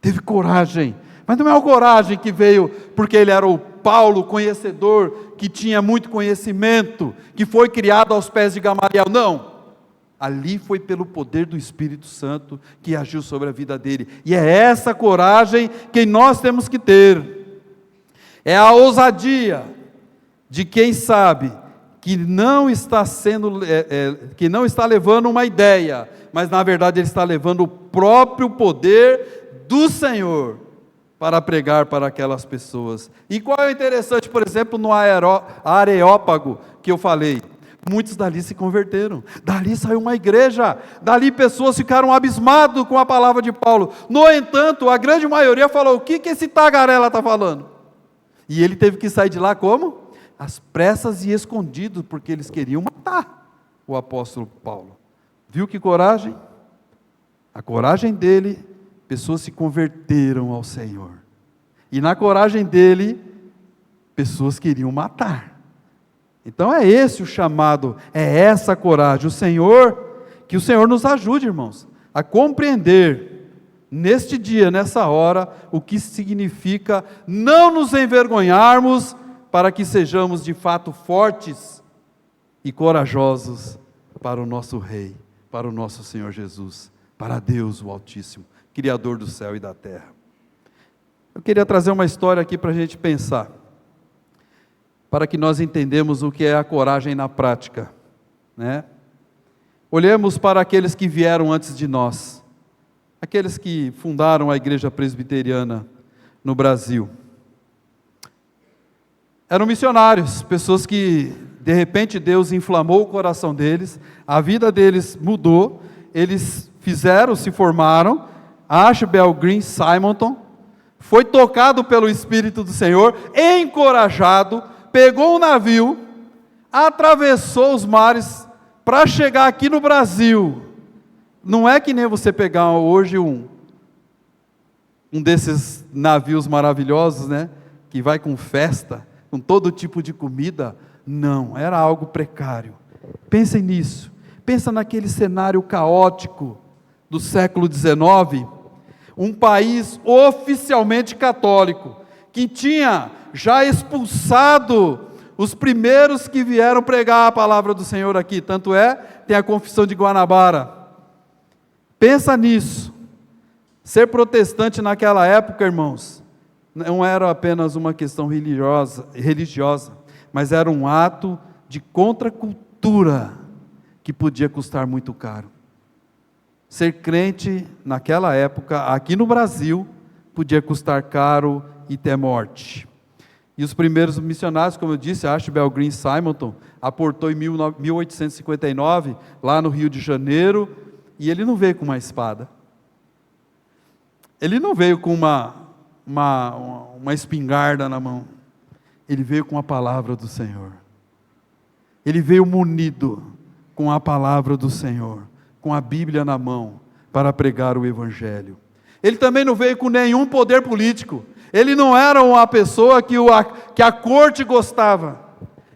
Speaker 3: Teve coragem, mas não é uma coragem que veio porque ele era o Paulo, conhecedor, que tinha muito conhecimento, que foi criado aos pés de Gamaliel, não. Ali foi pelo poder do Espírito Santo que agiu sobre a vida dele, e é essa coragem que nós temos que ter, é a ousadia de quem sabe que não está que não está levando uma ideia, mas na verdade ele está levando o próprio poder do Senhor para pregar para aquelas pessoas. E qual é o interessante, por exemplo, no Areópago que eu falei? Muitos dali se converteram, dali saiu uma igreja, dali pessoas ficaram abismadas com a palavra de Paulo. No entanto, a grande maioria falou: o que esse tagarela está falando? E ele teve que sair de lá como? Às pressas e escondido, porque eles queriam matar o apóstolo Paulo. Viu que coragem? A coragem dele, pessoas se converteram ao Senhor. E na coragem dele, pessoas queriam matar. Então é esse o chamado, é essa coragem. Que o Senhor nos ajude, irmãos, a compreender neste dia, nessa hora, o que significa não nos envergonharmos, para que sejamos de fato fortes e corajosos para o nosso Rei, para o nosso Senhor Jesus, para Deus o Altíssimo, Criador do céu e da terra. Eu queria trazer uma história aqui para a gente pensar, para que nós entendamos o que é a coragem na prática, né? Olhemos para aqueles que vieram antes de nós, aqueles que fundaram a igreja presbiteriana no Brasil. Eram missionários, pessoas que de repente Deus inflamou o coração deles, a vida deles mudou, eles se formaram. Ashbel Green Simonton foi tocado pelo Espírito do Senhor, encorajado, pegou um navio, atravessou os mares para chegar aqui no Brasil. Não é que nem você pegar hoje um desses navios maravilhosos, né, que vai com festa, com todo tipo de comida. Não, era algo precário. Pensem nisso, pensa naquele cenário caótico do século XIX, um país oficialmente católico, que tinha já expulsado os primeiros que vieram pregar a palavra do Senhor aqui, tanto tem a Confissão de Guanabara. Pensa nisso, ser protestante naquela época, irmãos, não era apenas uma questão religiosa, mas era um ato de contracultura que podia custar muito caro. Ser crente naquela época, aqui no Brasil, podia custar caro e ter morte. E os primeiros missionários, como eu disse, Ashbel Green Simonton, aportou em 1859, lá no Rio de Janeiro, e ele não veio com uma espada. Ele não veio com uma espingarda na mão. Ele veio com a palavra do Senhor. Ele veio munido com a palavra do Senhor, com a Bíblia na mão, para pregar o Evangelho. Ele também não veio com nenhum poder político. Ele não era uma pessoa que a corte gostava,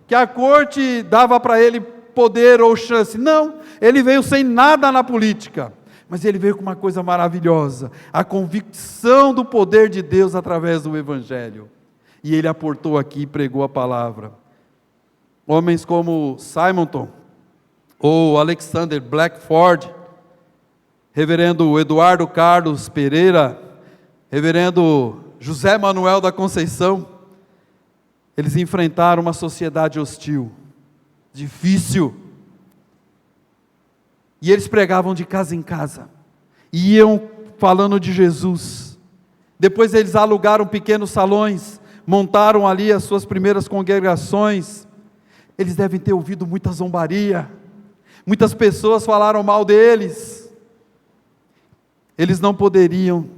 Speaker 3: que a corte dava para ele poder ou chance. Não, ele veio sem nada na política, mas ele veio com uma coisa maravilhosa, a convicção do poder de Deus através do Evangelho. E ele aportou aqui e pregou a palavra. Homens como Simonton, ou Alexander Blackford, reverendo Eduardo Carlos Pereira, reverendo José Manuel da Conceição, eles enfrentaram uma sociedade hostil, difícil, e eles pregavam de casa em casa, iam falando de Jesus. Depois eles alugaram pequenos salões, montaram ali as suas primeiras congregações. Eles devem ter ouvido muita zombaria, muitas pessoas falaram mal deles. Eles não poderiam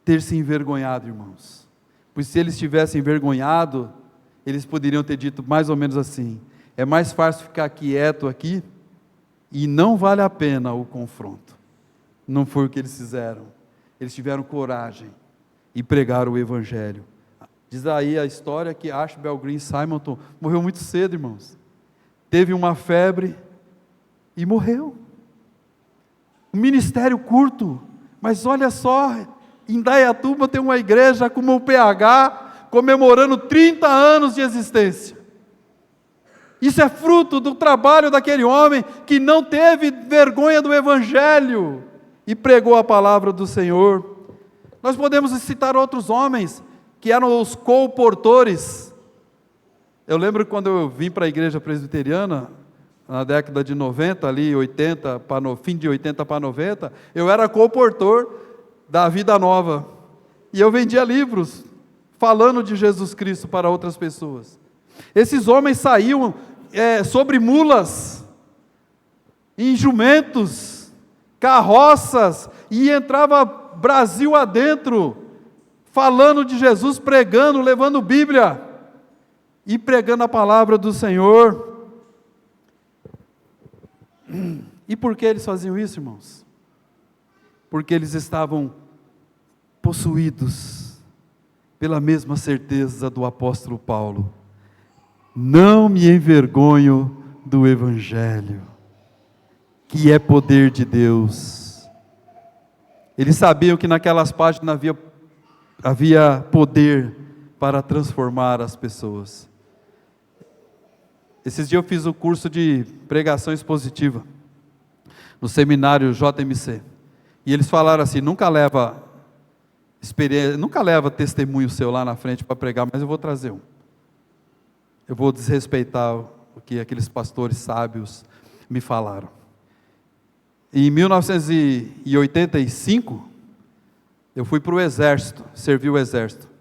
Speaker 3: ter se envergonhado, irmãos, pois se eles tivessem envergonhado, eles poderiam ter dito mais ou menos assim: é mais fácil ficar quieto aqui, e não vale a pena o confronto. Não foi o que eles fizeram. Eles tiveram coragem e pregaram o Evangelho. Diz aí a história que Ashbel Green Simonton morreu muito cedo, irmãos. Teve uma febre, e morreu. Um ministério curto, mas olha só, em Indaiatuba tem uma igreja como o PH, comemorando 30 anos de existência. Isso é fruto do trabalho daquele homem que não teve vergonha do Evangelho e pregou a palavra do Senhor. Nós podemos citar outros homens que eram os colportores. Eu lembro quando eu vim para a igreja presbiteriana, na década de 90, ali 80, fim de 80 para 90, eu era colportor da Vida Nova. E eu vendia livros falando de Jesus Cristo para outras pessoas. Esses homens saíam sobre mulas, em jumentos, carroças, e entrava Brasil adentro, falando de Jesus, pregando, levando Bíblia, e pregando a palavra do Senhor. E por que eles faziam isso, irmãos? Porque eles estavam possuídos pela mesma certeza do apóstolo Paulo: não me envergonho do Evangelho, que é poder de Deus. Eles sabiam que naquelas páginas havia poder para transformar as pessoas. Esses dias eu fiz o curso de pregação expositiva no seminário JMC, e eles falaram assim: nunca leva testemunho seu lá na frente para pregar, mas eu vou trazer um. Eu vou desrespeitar o que aqueles pastores sábios me falaram. Em 1985, eu fui para o exército, servi o exército.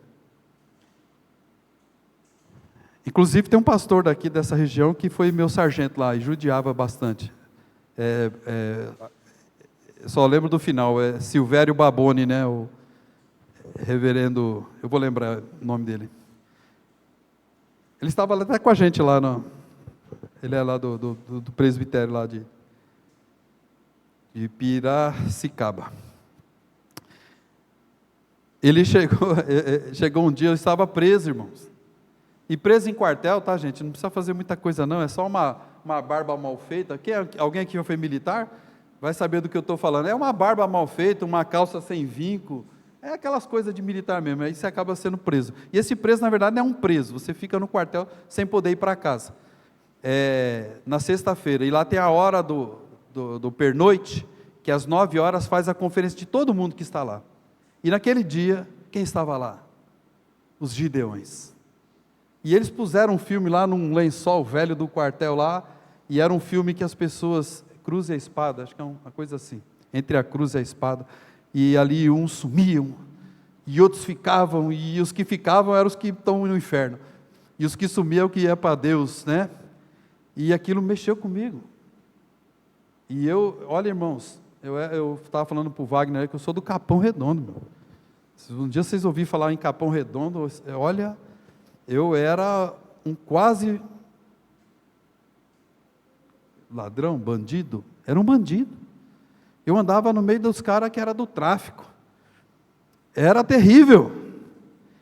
Speaker 3: Inclusive tem um pastor daqui dessa região que foi meu sargento lá e judiava bastante. Só lembro do final, Silvério Baboni, né? O reverendo, eu vou lembrar o nome dele. Ele estava até com a gente lá, ele é lá do presbitério lá de Piracicaba. Ele chegou um dia, eu estava preso, irmãos. E preso em quartel, tá, gente? Não precisa fazer muita coisa não, é só uma barba mal feita. Alguém aqui já foi militar? Vai saber do que eu estou falando. É uma barba mal feita, uma calça sem vinco. É aquelas coisas de militar mesmo, aí você acaba sendo preso. E esse preso, na verdade, não é um preso, você fica no quartel sem poder ir para casa. Na sexta-feira, e lá tem a hora do pernoite, que às 9 horas faz a conferência de todo mundo que está lá. E naquele dia, quem estava lá? Os gideões. E eles puseram um filme lá num lençol velho do quartel lá, e era um filme que as pessoas, cruz e a espada, acho que é uma coisa assim, entre a cruz e a espada, e ali uns sumiam, e outros ficavam, e os que ficavam eram os que estão no inferno, e os que sumiam que ia para Deus, né? E aquilo mexeu comigo. E olha, irmãos, eu estava falando para o Wagner que eu sou do Capão Redondo, meu. Se um dia vocês ouvirem falar em Capão Redondo, olha, eu era um quase ladrão, bandido, era um bandido. Eu andava no meio dos caras que era do tráfico. Era terrível.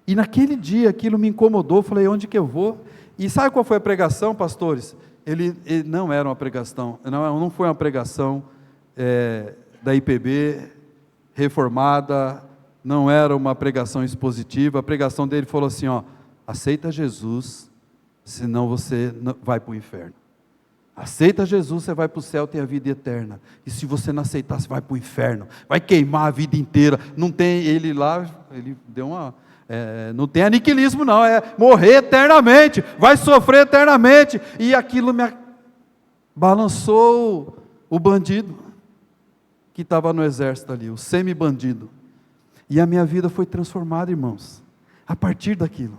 Speaker 3: E naquele dia aquilo me incomodou, falei, onde que eu vou? E sabe qual foi a pregação, pastores? Ele não era uma pregação, não foi uma pregação da IPB, reformada, não era uma pregação expositiva. A pregação dele falou assim, aceita Jesus, senão você vai para o inferno. Aceita Jesus, você vai para o céu, tem a vida eterna. E se você não aceitar, você vai para o inferno. Vai queimar a vida inteira. Não tem, ele deu uma... não tem aniquilismo não, é morrer eternamente, vai sofrer eternamente. E aquilo me balançou o bandido que estava no exército ali, o semi-bandido. E a minha vida foi transformada, irmãos, a partir daquilo.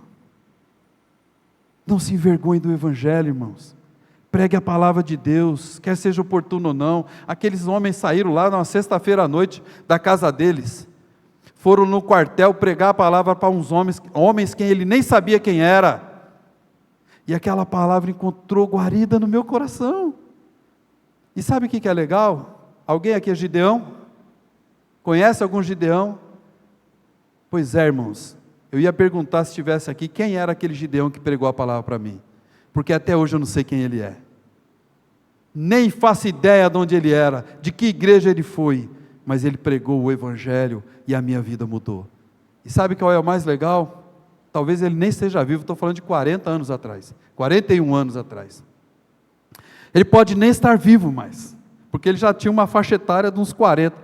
Speaker 3: Não se envergonhe do Evangelho, irmãos. Pregue a palavra de Deus, quer seja oportuno ou não. Aqueles homens saíram lá na sexta-feira à noite da casa deles, foram no quartel pregar a palavra para uns homens que ele nem sabia quem era, e aquela palavra encontrou guarida no meu coração. E sabe o que é legal? Alguém aqui é Gideão? Conhece algum Gideão? Pois é, irmãos, eu ia perguntar se estivesse aqui, quem era aquele Gideão que pregou a palavra para mim? Porque até hoje eu não sei quem ele é. nem faço ideia de onde ele era, de que igreja ele foi, mas ele pregou o Evangelho e a minha vida mudou. E sabe qual é o mais legal? Talvez ele nem esteja vivo, estou falando de 40 anos atrás, 41 anos atrás. Ele pode nem estar vivo mais, porque ele já tinha uma faixa etária de uns 40,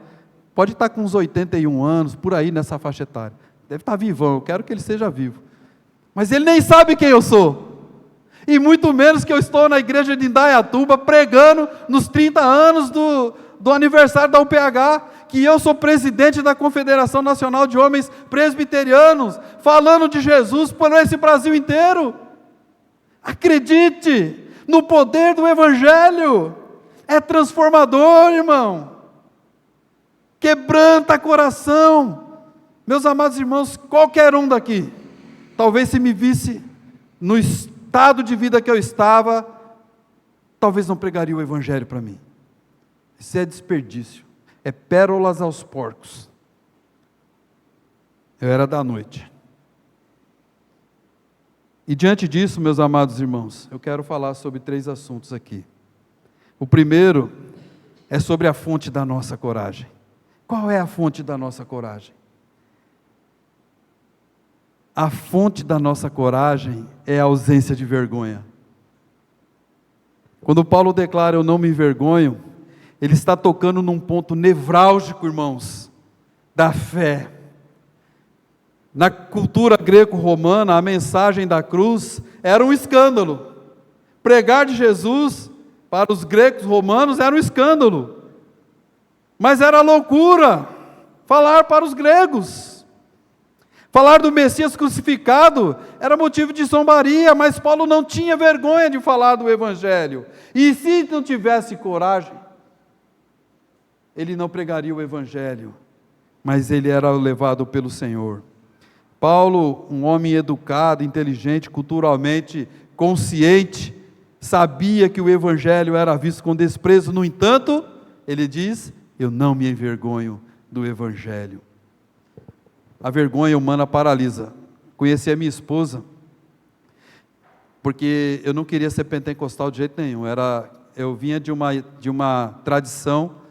Speaker 3: pode estar com uns 81 anos, por aí nessa faixa etária, deve estar vivão, eu quero que ele seja vivo, mas ele nem sabe quem eu sou, e muito menos que eu estou na igreja de Indaiatuba, pregando nos 30 anos do aniversário da UPH, que eu sou presidente da Confederação Nacional de Homens Presbiterianos, falando de Jesus por esse Brasil inteiro. Acredite no poder do Evangelho, é transformador, irmão, quebranta coração. Meus amados irmãos, qualquer um daqui, talvez se me visse no estado de vida que eu estava, talvez não pregaria o Evangelho para mim. Isso é desperdício, é pérolas aos porcos. Eu era da noite. E diante disso, meus amados irmãos, eu quero falar sobre 3 assuntos aqui. O primeiro é sobre a fonte da nossa coragem. Qual é a fonte da nossa coragem? A fonte da nossa coragem é a ausência de vergonha. Quando Paulo declara, eu não me envergonho, ele está tocando num ponto nevrálgico, irmãos, da fé. Na cultura greco-romana, a mensagem da cruz era um escândalo. Pregar de Jesus para os gregos romanos era um escândalo. Mas era loucura falar para os gregos. Falar do Messias crucificado era motivo de zombaria, mas Paulo não tinha vergonha de falar do Evangelho. E se não tivesse coragem, ele não pregaria o Evangelho, mas ele era levado pelo Senhor. Paulo, um homem educado, inteligente, culturalmente consciente, sabia que o Evangelho era visto com desprezo, no entanto, ele diz, eu não me envergonho do Evangelho. A vergonha humana paralisa. Conheci a minha esposa, porque eu não queria ser pentecostal de jeito nenhum, eu vinha de uma tradição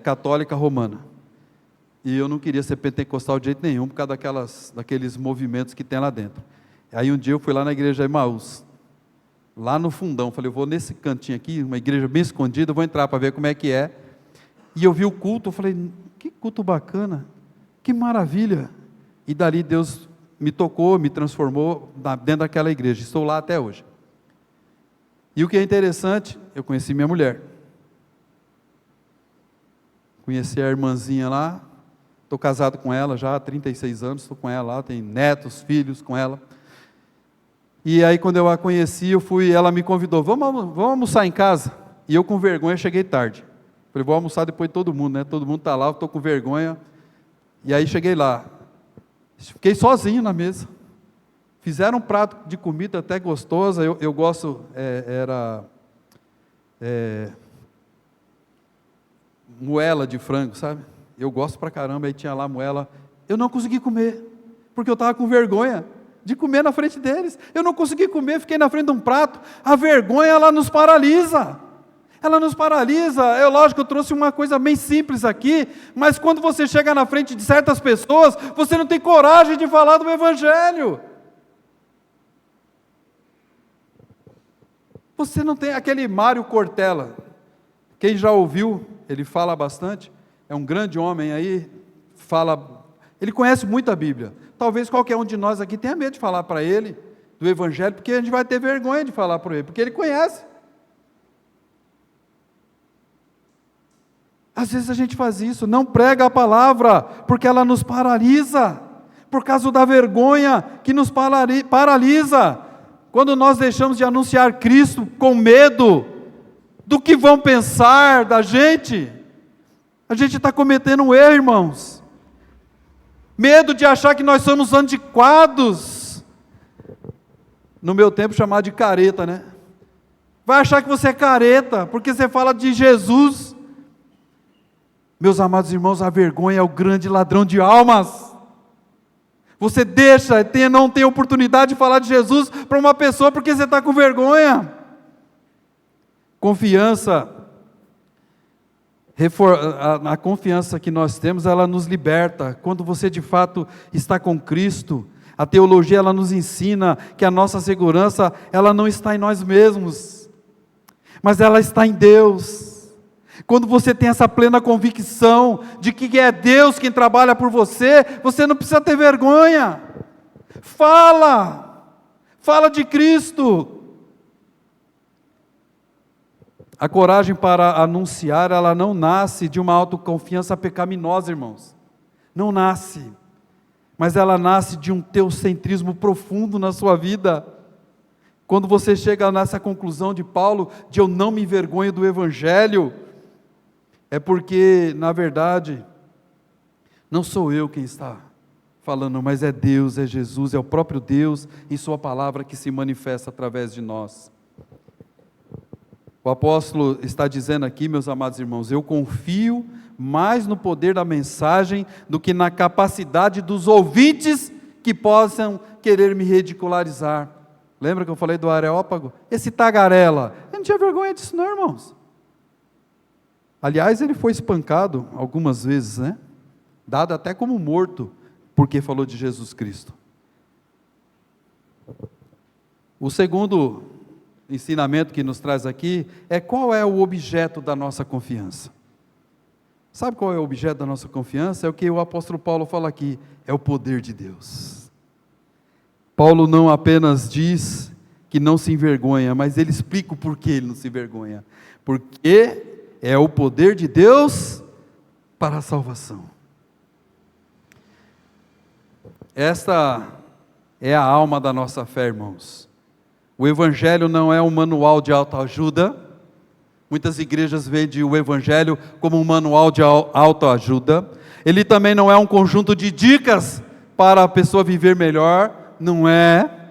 Speaker 3: católica romana, e eu não queria ser pentecostal de jeito nenhum, por causa daqueles movimentos que tem lá dentro. Aí um dia eu fui lá na igreja de Emaús, lá no fundão, falei, eu vou nesse cantinho aqui, uma igreja bem escondida, eu vou entrar para ver como é que é, e eu vi o culto, eu falei, que culto bacana, que maravilha, e dali Deus me tocou, me transformou dentro daquela igreja, estou lá até hoje. E o que é interessante, eu conheci minha mulher, conheci a irmãzinha lá, estou casado com ela já há 36 anos, estou com ela lá, tenho netos, filhos com ela. E aí quando eu a conheci, ela me convidou, vamos almoçar em casa? E eu com vergonha cheguei tarde. Falei, vou almoçar depois de todo mundo, né? Todo mundo está lá, eu estou com vergonha. E aí cheguei lá, fiquei sozinho na mesa. Fizeram um prato de comida até gostosa, eu gosto, moela de frango, sabe? Eu gosto pra caramba, aí tinha lá moela. Eu não consegui comer, porque eu estava com vergonha de comer na frente deles. Eu não consegui comer, fiquei na frente de um prato. A vergonha, ela nos paralisa. Ela nos paralisa. Lógico, eu trouxe uma coisa bem simples aqui, mas quando você chega na frente de certas pessoas, você não tem coragem de falar do Evangelho. Você não tem aquele Mário Cortella. Quem já ouviu, ele fala bastante, é um grande homem aí, ele conhece muito a Bíblia. Talvez qualquer um de nós aqui tenha medo de falar para ele do Evangelho, porque a gente vai ter vergonha de falar para ele, porque ele conhece. Às vezes a gente faz isso, não prega a palavra, porque ela nos paralisa, por causa da vergonha que nos paralisa, quando nós deixamos de anunciar Cristo com medo do que vão pensar da gente, a gente está cometendo um erro, irmãos. Medo de achar que nós somos antiquados. No meu tempo chamado de careta, né? Vai achar que você é careta, porque você fala de Jesus. Meus amados irmãos, a vergonha é o grande ladrão de almas. Você não tem oportunidade de falar de Jesus para uma pessoa porque você está com vergonha. Confiança, a confiança que nós temos, ela nos liberta. Quando você de fato está com Cristo, a teologia ela nos ensina que a nossa segurança, ela não está em nós mesmos, mas ela está em Deus. Quando você tem essa plena convicção de que é Deus quem trabalha por você, você não precisa ter vergonha. Fala de Cristo. A coragem para anunciar, ela não nasce de uma autoconfiança pecaminosa, irmãos. Não nasce. Mas ela nasce de um teocentrismo profundo na sua vida. Quando você chega nessa conclusão de Paulo, de eu não me envergonho do Evangelho, é porque, na verdade, não sou eu quem está falando, mas é Deus, é Jesus, é o próprio Deus em sua palavra que se manifesta através de nós. O apóstolo está dizendo aqui, meus amados irmãos, eu confio mais no poder da mensagem do que na capacidade dos ouvintes que possam querer me ridicularizar. Lembra que eu falei do Areópago? Esse tagarela, ele não tinha vergonha disso não, irmãos. Aliás, ele foi espancado algumas vezes, né? Dado até como morto, porque falou de Jesus Cristo. O segundo ensinamento que nos traz aqui é qual é o objeto da nossa confiança. Sabe qual é o objeto da nossa confiança? É o que o apóstolo Paulo fala aqui, é o poder de Deus. Paulo não apenas diz que não se envergonha, mas ele explica o porquê ele não se envergonha. Porque é o poder de Deus para a salvação. Esta é a alma da nossa fé, irmãos. O Evangelho não é um manual de autoajuda. Muitas igrejas vendem o Evangelho como um manual de autoajuda. Ele também não é um conjunto de dicas para a pessoa viver melhor. Não é.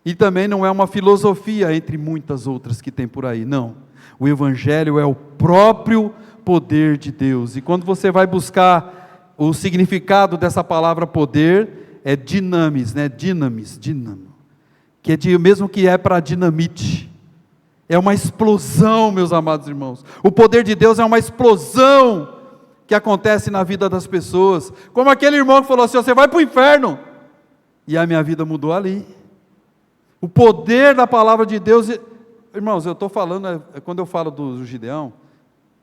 Speaker 3: E também não é uma filosofia entre muitas outras que tem por aí. Não. O Evangelho é o próprio poder de Deus. E quando você vai buscar o significado dessa palavra poder, é dinamis, né? Dínamo. Que é mesmo que é para dinamite. É uma explosão, meus amados irmãos. O poder de Deus é uma explosão que acontece na vida das pessoas. Como aquele irmão que falou assim, você vai para o inferno. E a minha vida mudou ali. O poder da palavra de Deus. Irmãos, eu estou falando, quando eu falo do Gideão,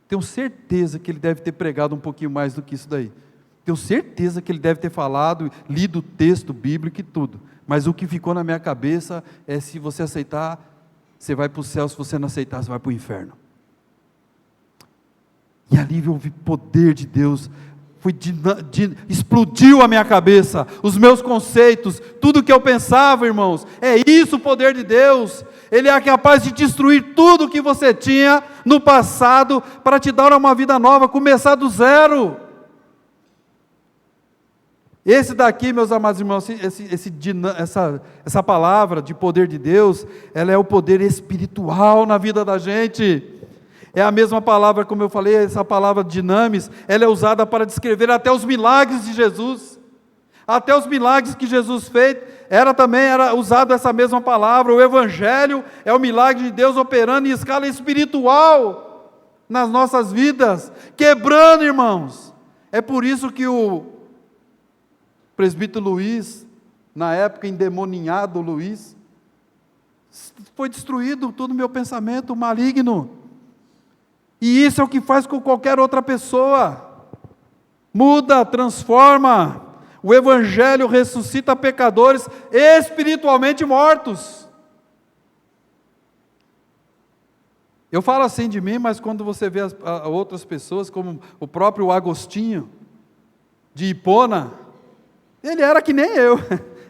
Speaker 3: tenho certeza que ele deve ter pregado um pouquinho mais do que isso daí. Tenho certeza que ele deve ter falado, lido o texto bíblico e tudo. Mas o que ficou na minha cabeça é: se você aceitar, você vai para o céu; se você não aceitar, você vai para o inferno. E ali eu ouvi poder de Deus, explodiu a minha cabeça, os meus conceitos, tudo que eu pensava, irmãos. É isso o poder de Deus. Ele é capaz de destruir tudo que você tinha no passado, para te dar uma vida nova, começar do zero. Esse daqui, meus amados irmãos, essa palavra de poder de Deus, ela é o poder espiritual na vida da gente. É a mesma palavra, como eu falei, essa palavra dinamis, ela é usada para descrever até os milagres de Jesus. Até os milagres que Jesus fez, era usado essa mesma palavra. O Evangelho é o milagre de Deus operando em escala espiritual nas nossas vidas, quebrando, irmãos. É por isso que o presbítero Luiz, na época endemoninhado Luiz, foi destruído todo o meu pensamento maligno. E isso é o que faz com qualquer outra pessoa. Muda, transforma. O Evangelho ressuscita pecadores espiritualmente mortos. Eu falo assim de mim, mas quando você vê outras pessoas, como o próprio Agostinho, de Hipona, ele era que nem eu.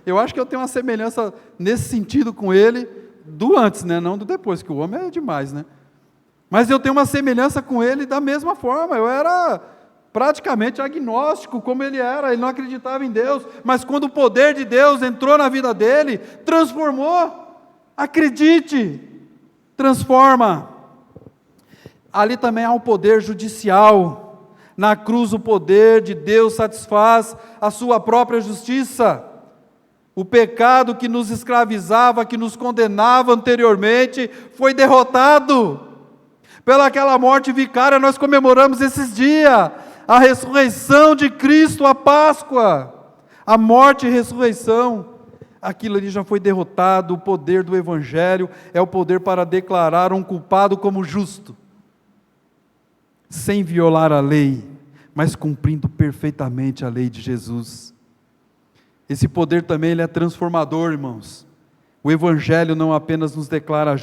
Speaker 3: Eu acho que eu tenho uma semelhança nesse sentido com ele, do antes, né? Não do depois, que o homem é demais, né? Mas eu tenho uma semelhança com ele da mesma forma. Eu era praticamente agnóstico, como ele era. Ele não acreditava em Deus. Mas quando o poder de Deus entrou na vida dele, transformou. Acredite, transforma. Ali também há um poder judicial. Na cruz o poder de Deus satisfaz a sua própria justiça. O pecado que nos escravizava, que nos condenava anteriormente, foi derrotado. Pelaquela morte vicária nós comemoramos esses dias, a ressurreição de Cristo, a Páscoa, a morte e ressurreição. Aquilo ali já foi derrotado. O poder do Evangelho é o poder para declarar um culpado como justo, sem violar a lei, mas cumprindo perfeitamente a lei de Jesus. Esse poder também ele é transformador, irmãos. O Evangelho não apenas nos declara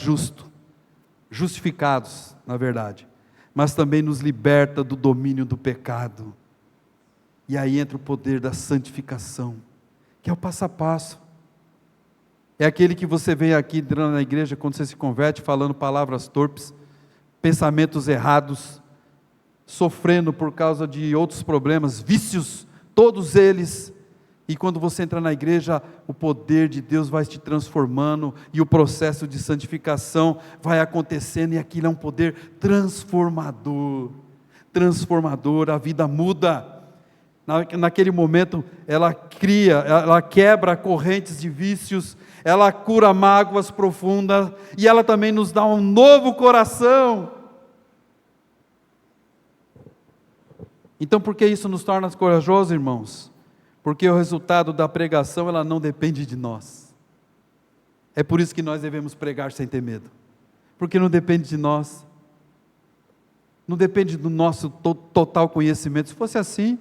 Speaker 3: justificados, na verdade, mas também nos liberta do domínio do pecado. E aí entra o poder da santificação, que é o passo a passo. É aquele que você vem aqui entrando na igreja, quando você se converte, falando palavras torpes, pensamentos errados, sofrendo por causa de outros problemas, vícios, todos eles. E quando você entra na igreja, o poder de Deus vai te transformando, e o processo de santificação vai acontecendo, e aquilo é um poder transformador, a vida muda. Naquele momento, ela quebra correntes de vícios, ela cura mágoas profundas, e ela também nos dá um novo coração. Então, por que isso nos torna corajosos, irmãos? Porque o resultado da pregação, ela não depende de nós. É por isso que nós devemos pregar sem ter medo, porque não depende de nós, não depende do nosso total conhecimento. Se fosse assim,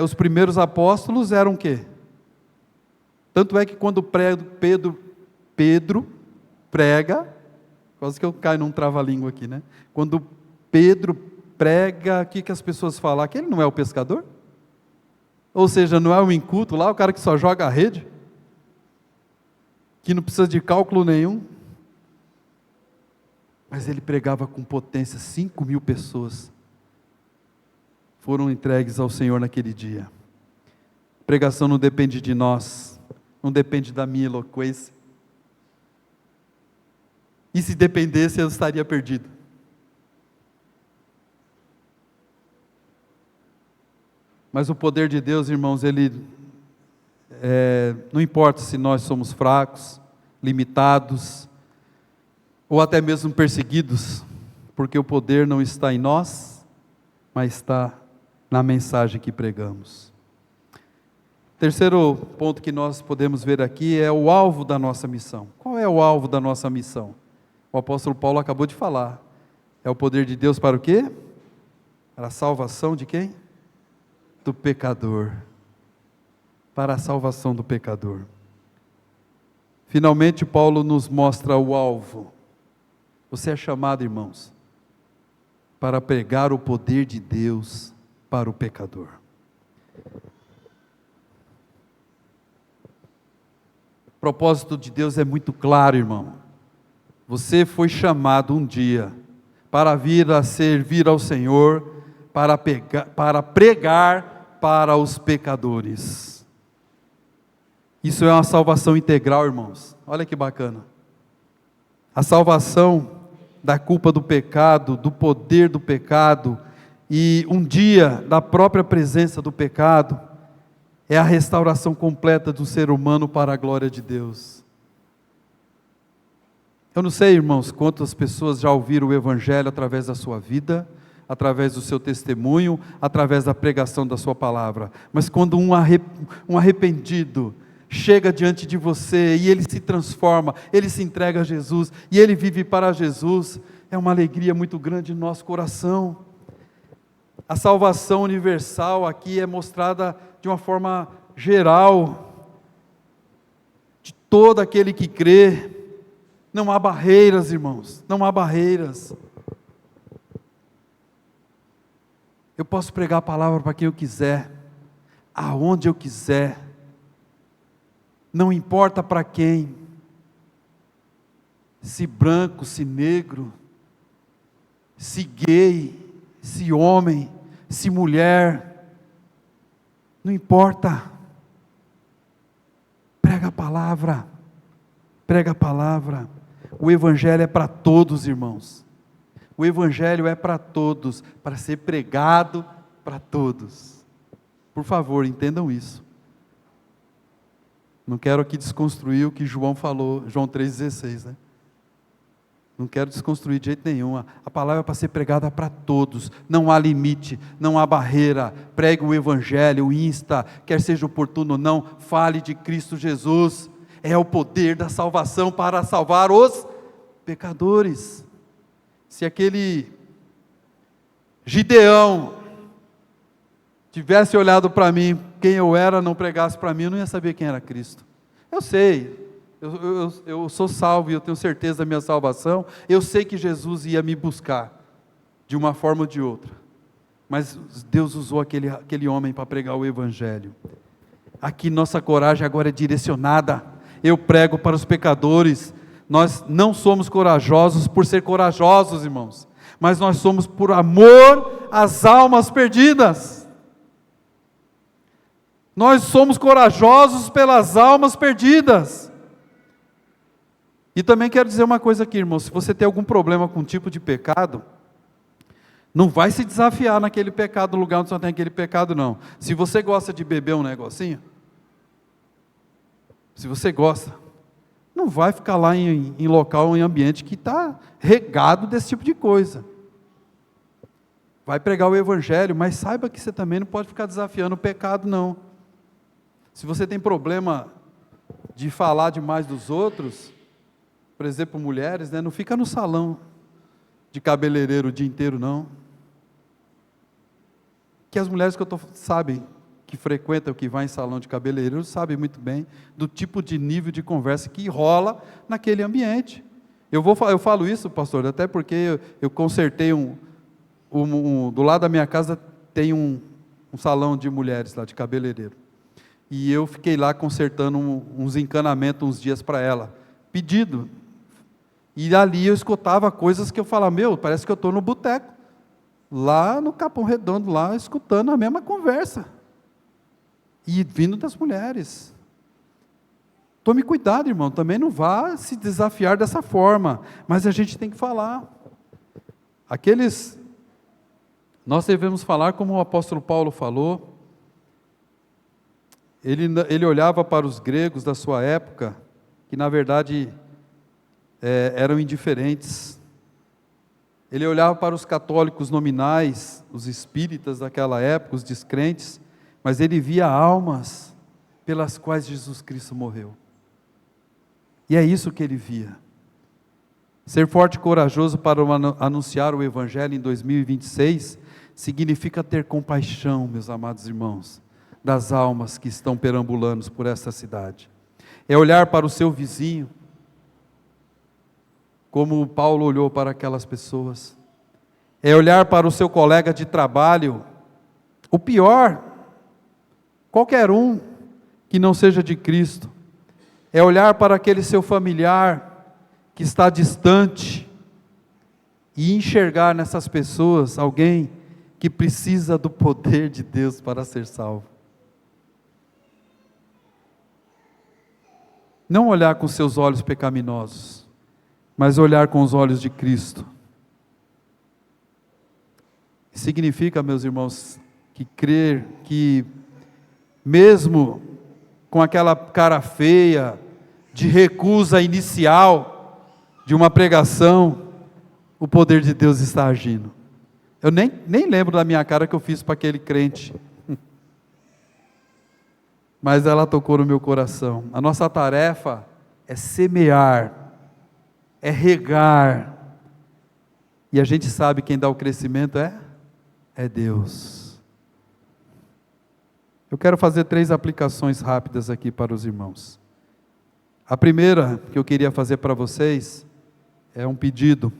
Speaker 3: os primeiros apóstolos eram o quê? Tanto é que quando Pedro prega, quase que eu caio num trava-língua aqui, né? Quando Pedro prega, o que as pessoas falam? Que ele não é o pescador? Ou seja, não é o inculto lá, o cara que só joga a rede, que não precisa de cálculo nenhum. Mas ele pregava com potência. 5.000 pessoas foram entregues ao Senhor naquele dia. A pregação não depende de nós, não depende da minha eloquência. E se dependesse, eu estaria perdido. Mas o poder de Deus, irmãos, ele não importa se nós somos fracos, limitados, ou até mesmo perseguidos, porque o poder não está em nós, mas está na mensagem que pregamos. Terceiro ponto que nós podemos ver aqui é o alvo da nossa missão. Qual é o alvo da nossa missão? O apóstolo Paulo acabou de falar. É o poder de Deus para o quê? Para a salvação de quem? Do pecador. Para a salvação do pecador. Finalmente, Paulo nos mostra o alvo. Você é chamado, irmãos, para pregar o poder de Deus para o pecador. O propósito de Deus é muito claro, irmão. Você foi chamado um dia para vir a servir ao Senhor, para pregar para os pecadores. Isso é uma salvação integral, irmãos. Olha que bacana. A salvação da culpa do pecado, do poder do pecado, e um dia da própria presença do pecado, é a restauração completa do ser humano para a glória de Deus. Eu não sei, irmãos, quantas pessoas já ouviram o Evangelho através da sua vida, através do seu testemunho, através da pregação da sua palavra, mas quando um arrependido chega diante de você e ele se transforma, ele se entrega a Jesus e ele vive para Jesus, é uma alegria muito grande no nosso coração. A salvação universal aqui é mostrada de uma forma geral, de todo aquele que crê. Não há barreiras, irmãos, não há barreiras. Eu posso pregar a palavra para quem eu quiser, aonde eu quiser, não importa para quem, se branco, se negro, se gay, se homem, se mulher, não importa, prega a palavra, o Evangelho é para todos, irmãos, o Evangelho é para todos, para ser pregado para todos, por favor, entendam isso. Não quero aqui desconstruir o que João falou, João 3,16, né? Não quero desconstruir de jeito nenhum. A palavra é para ser pregada para todos. Não há limite, não há barreira. Pregue o evangelho, insta, quer seja oportuno ou não, fale de Cristo Jesus. É o poder da salvação para salvar os pecadores. Se aquele Gideão tivesse olhado para mim, quem eu era, não pregasse para mim, eu não ia saber quem era Cristo. Eu sei. Eu sou salvo e eu tenho certeza da minha salvação. Eu sei que Jesus ia me buscar, de uma forma ou de outra. Mas Deus usou aquele homem para pregar o Evangelho. Aqui nossa coragem agora é direcionada. Eu prego para os pecadores. Nós não somos corajosos por ser corajosos, irmãos. Mas nós somos por amor às almas perdidas. Nós somos corajosos pelas almas perdidas. E também quero dizer uma coisa aqui, irmão, se você tem algum problema com um tipo de pecado, não vai se desafiar naquele pecado, no lugar onde só tem aquele pecado, não. Se você gosta de beber um negocinho, se você gosta, não vai ficar lá em local, em ambiente que está regado desse tipo de coisa. Vai pregar o Evangelho, mas saiba que você também não pode ficar desafiando o pecado, não. Se você tem problema de falar demais dos outros, por exemplo, mulheres, né, não fica no salão de cabeleireiro o dia inteiro, não. Que as mulheres que sabem, que frequentam, que vai em salão de cabeleireiro, sabem muito bem do tipo de nível de conversa que rola naquele ambiente. Eu falo isso, pastor, até porque eu consertei do lado da minha casa tem um salão de mulheres lá, de cabeleireiro. E eu fiquei lá consertando uns encanamentos uns dias para ela, pedido. E ali eu escutava coisas que eu falava, parece que eu estou no boteco, lá no Capão Redondo, lá escutando a mesma conversa. E vindo das mulheres. Tome cuidado, irmão, também não vá se desafiar dessa forma, mas a gente tem que falar. Nós devemos falar como o apóstolo Paulo falou. Ele olhava para os gregos da sua época, que na verdade eram indiferentes. Ele olhava para os católicos nominais, os espíritas daquela época, os descrentes, mas ele via almas pelas quais Jesus Cristo morreu. E é isso que ele via. Ser forte e corajoso para anunciar o Evangelho em 2026 significa ter compaixão, meus amados irmãos, das almas que estão perambulando por essa cidade. É olhar para o seu vizinho, como Paulo olhou para aquelas pessoas. É olhar para o seu colega de trabalho, o pior, qualquer um que não seja de Cristo. É olhar para aquele seu familiar que está distante e enxergar nessas pessoas alguém que precisa do poder de Deus para ser salvo. Não olhar com seus olhos pecaminosos, mas olhar com os olhos de Cristo. Significa, meus irmãos, que crer que mesmo com aquela cara feia, de recusa inicial de uma pregação, o poder de Deus está agindo. Eu nem lembro da minha cara que eu fiz para aquele crente, mas ela tocou no meu coração. A nossa tarefa é semear, é regar, e a gente sabe quem dá o crescimento é Deus. Eu quero fazer 3 aplicações rápidas aqui para os irmãos. A primeira que eu queria fazer para vocês é um pedido.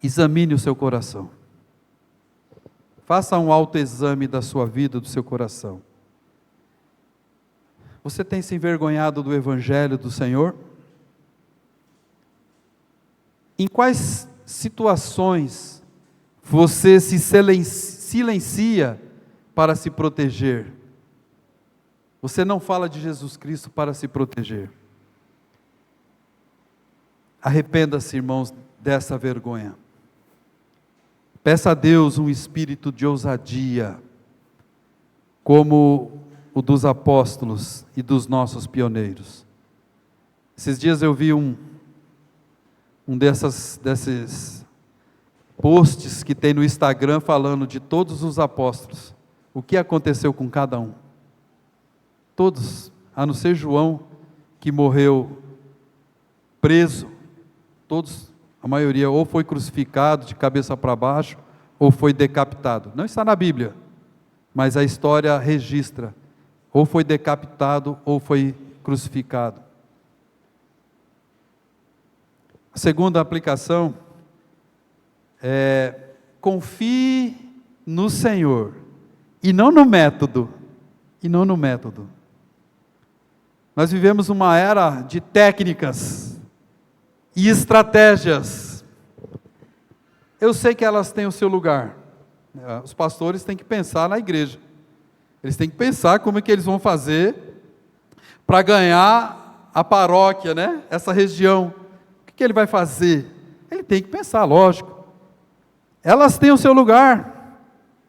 Speaker 3: Examine o seu coração. Faça um autoexame da sua vida, do seu coração. Você tem se envergonhado do Evangelho do Senhor? Em quais situações você se silencia para se proteger? Você não fala de Jesus Cristo para se proteger. Arrependa-se, irmãos, dessa vergonha. Peça a Deus um espírito de ousadia, como o dos apóstolos e dos nossos pioneiros. Esses dias eu vi um desses posts que tem no Instagram falando de todos os apóstolos. O que aconteceu com cada um? Todos, a não ser João, que morreu preso, todos, a maioria, ou foi crucificado de cabeça para baixo, ou foi decapitado. Não está na Bíblia, mas a história registra, ou foi decapitado, ou foi crucificado. A segunda aplicação é: confie no Senhor, e não no método, Nós vivemos uma era de técnicas e estratégias. Eu sei que elas têm o seu lugar. Os pastores têm que pensar na igreja. Eles têm que pensar como é que eles vão fazer para ganhar a paróquia, né? Essa região. O que ele vai fazer? Ele tem que pensar, lógico. Elas têm o seu lugar,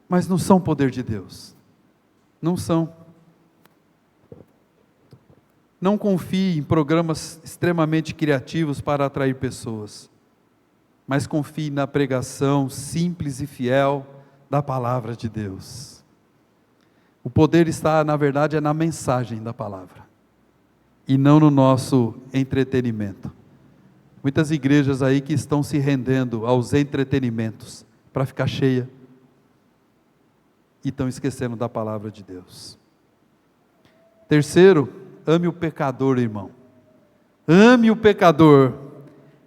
Speaker 3: mas não são poder de Deus. Não são. Não confie em programas extremamente criativos para atrair pessoas, mas confie na pregação simples e fiel da palavra de Deus. O poder está, na verdade, na mensagem da palavra, e não no nosso entretenimento. Muitas igrejas aí que estão se rendendo aos entretenimentos para ficar cheia, e estão esquecendo da palavra de Deus. Terceiro, ame o pecador, irmão. Ame o pecador.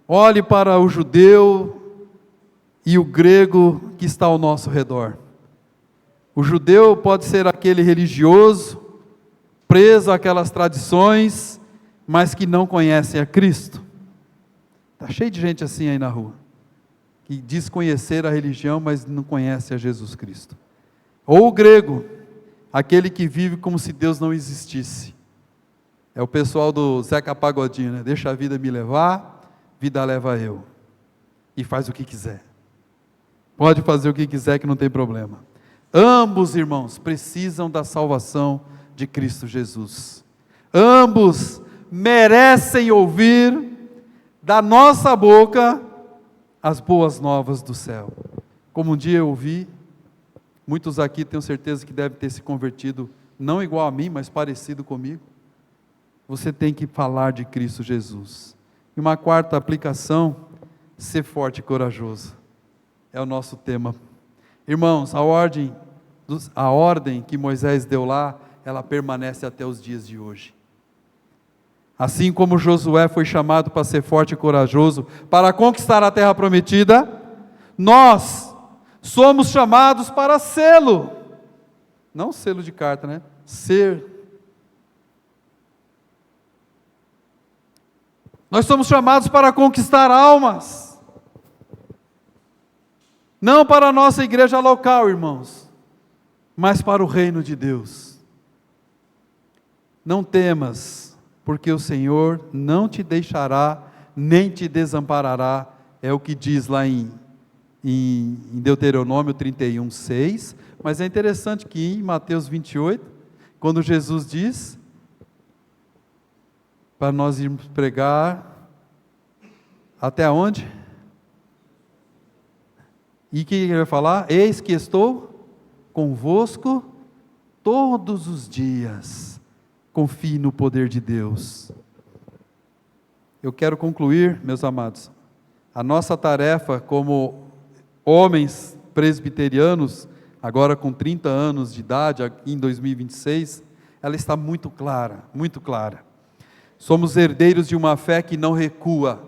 Speaker 3: Olhe para o judeu e o grego que está ao nosso redor. O judeu pode ser aquele religioso, preso àquelas tradições, mas que não conhece a Cristo. Está cheio de gente assim aí na rua, que diz conhecer a religião, mas não conhece a Jesus Cristo. Ou o grego, aquele que vive como se Deus não existisse. É o pessoal do Zeca Pagodinho, né? Deixa a vida me levar, vida leva eu. E faz o que quiser. Pode fazer o que quiser que não tem problema. Ambos, irmãos, precisam da salvação de Cristo Jesus. Ambos merecem ouvir da nossa boca as boas novas do céu. Como um dia eu ouvi, muitos aqui tenho certeza que devem ter se convertido, não igual a mim, mas parecido comigo. Você tem que falar de Cristo Jesus. E uma quarta aplicação, ser forte e corajoso. É o nosso tema. Irmãos, a ordem que Moisés deu lá, ela permanece até os dias de hoje. Assim como Josué foi chamado para ser forte e corajoso, para conquistar a terra prometida, nós somos chamados para sê-lo. Não selo de carta, né? Ser. Nós somos chamados para conquistar almas. Não para a nossa igreja local, irmãos, mas para o reino de Deus. Não temas, porque o Senhor não te deixará, nem te desamparará, é o que diz lá em Deuteronômio 31, 6, mas é interessante que em Mateus 28, quando Jesus diz, para nós irmos pregar, até onde? E o que ele vai falar? Eis que estou convosco todos os dias. Confie no poder de Deus. Eu quero concluir, meus amados, a nossa tarefa como homens presbiterianos, agora com 30 anos de idade, em 2026, ela está muito clara, muito clara. Somos herdeiros de uma fé que não recua,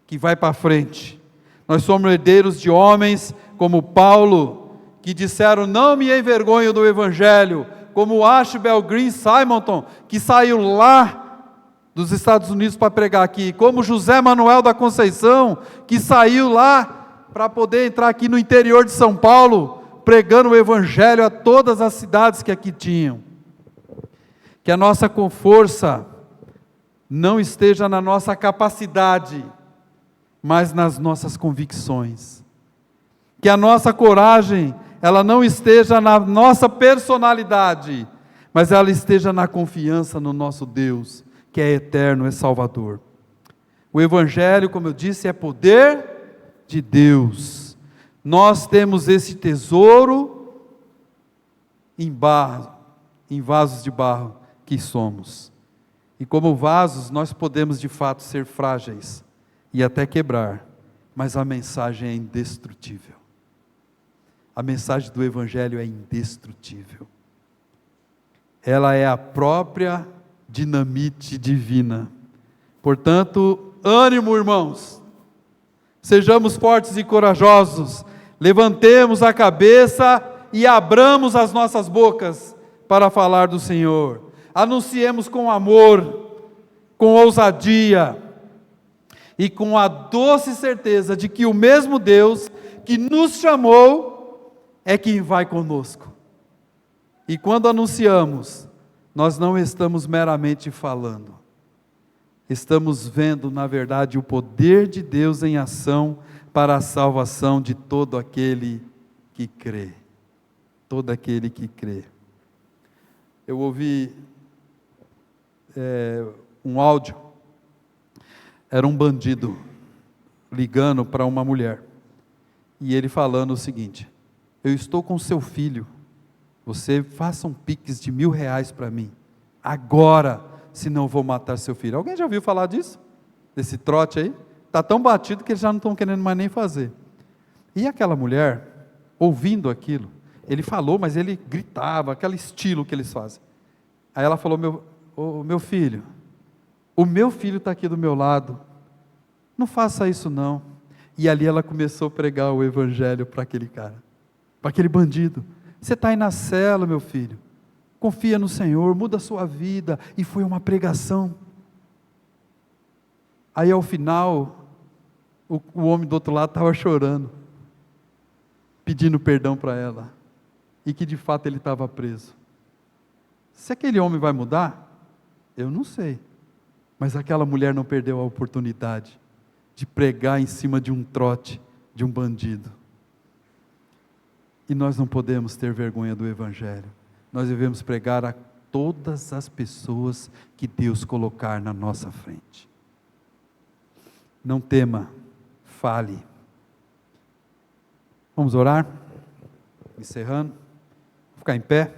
Speaker 3: que vai para frente. Nós somos herdeiros de homens como Paulo, que disseram, não me envergonho do Evangelho, como Ashbel Green Simonton, que saiu lá dos Estados Unidos para pregar aqui, como José Manuel da Conceição, que saiu lá para poder entrar aqui no interior de São Paulo, pregando o Evangelho a todas as cidades que aqui tinham. Que a nossa força não esteja na nossa capacidade, mas nas nossas convicções. Que a nossa coragem, ela não esteja na nossa personalidade, mas ela esteja na confiança no nosso Deus, que é eterno, é Salvador. O Evangelho, como eu disse, é poder de Deus. Nós temos esse tesouro em barro, em vasos de barro que somos. E como vasos, nós podemos de fato ser frágeis e até quebrar, mas a mensagem é indestrutível. A mensagem do Evangelho é indestrutível. Ela é a própria dinamite divina. Portanto, ânimo, irmãos. Sejamos fortes e corajosos. Levantemos a cabeça e abramos as nossas bocas para falar do Senhor. Anunciemos com amor, com ousadia e com a doce certeza de que o mesmo Deus que nos chamou é quem vai conosco. E quando anunciamos, nós não estamos meramente falando, estamos vendo, na verdade, o poder de Deus em ação para a salvação de todo aquele que crê. Todo aquele que crê. Eu ouvi um áudio, era um bandido ligando para uma mulher, e ele falando o seguinte: eu estou com seu filho, você faça um pix de R$1.000 para mim, agora, senão eu vou matar seu filho. Alguém já ouviu falar disso? Desse trote aí? Está tão batido que eles já não estão querendo mais nem fazer. E aquela mulher, ouvindo aquilo, ele falou, mas ele gritava, aquele estilo que eles fazem. Aí ela falou: meu filho, o meu filho está aqui do meu lado, não faça isso não. E ali ela começou a pregar o Evangelho para aquele cara, para aquele bandido. Você está aí na cela, meu filho, confia no Senhor, muda a sua vida. E foi uma pregação. Aí ao final, o homem do outro lado estava chorando, pedindo perdão para ela, e que de fato ele estava preso. Se aquele homem vai mudar, eu não sei, mas aquela mulher não perdeu a oportunidade de pregar em cima de um trote, de um bandido. E nós não podemos ter vergonha do Evangelho, nós devemos pregar a todas as pessoas que Deus colocar na nossa frente. Não tema, fale. Vamos orar? Encerrando, vou ficar em pé.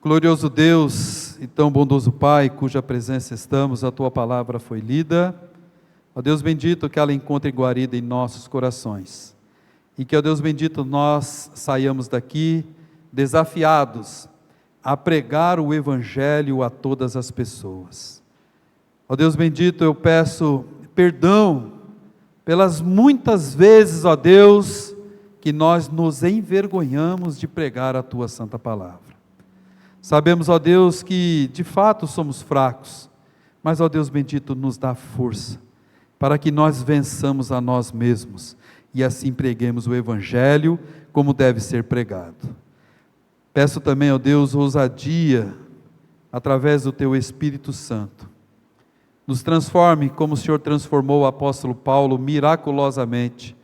Speaker 3: Glorioso Deus e tão bondoso Pai, cuja presença estamos, a Tua palavra foi lida. Ó Deus bendito, que ela encontre guarida em nossos corações. E que, ó Deus bendito, nós saiamos daqui desafiados a pregar o Evangelho a todas as pessoas. Ó Deus bendito, eu peço perdão pelas muitas vezes, ó Deus, que nós nos envergonhamos de pregar a Tua santa palavra. Sabemos, ó Deus, que de fato somos fracos, mas, ó Deus bendito, nos dá força, para que nós vençamos a nós mesmos, e assim preguemos o Evangelho como deve ser pregado. Peço também, ó Deus, ousadia, através do Teu Espírito Santo. Nos transforme como o Senhor transformou o apóstolo Paulo miraculosamente.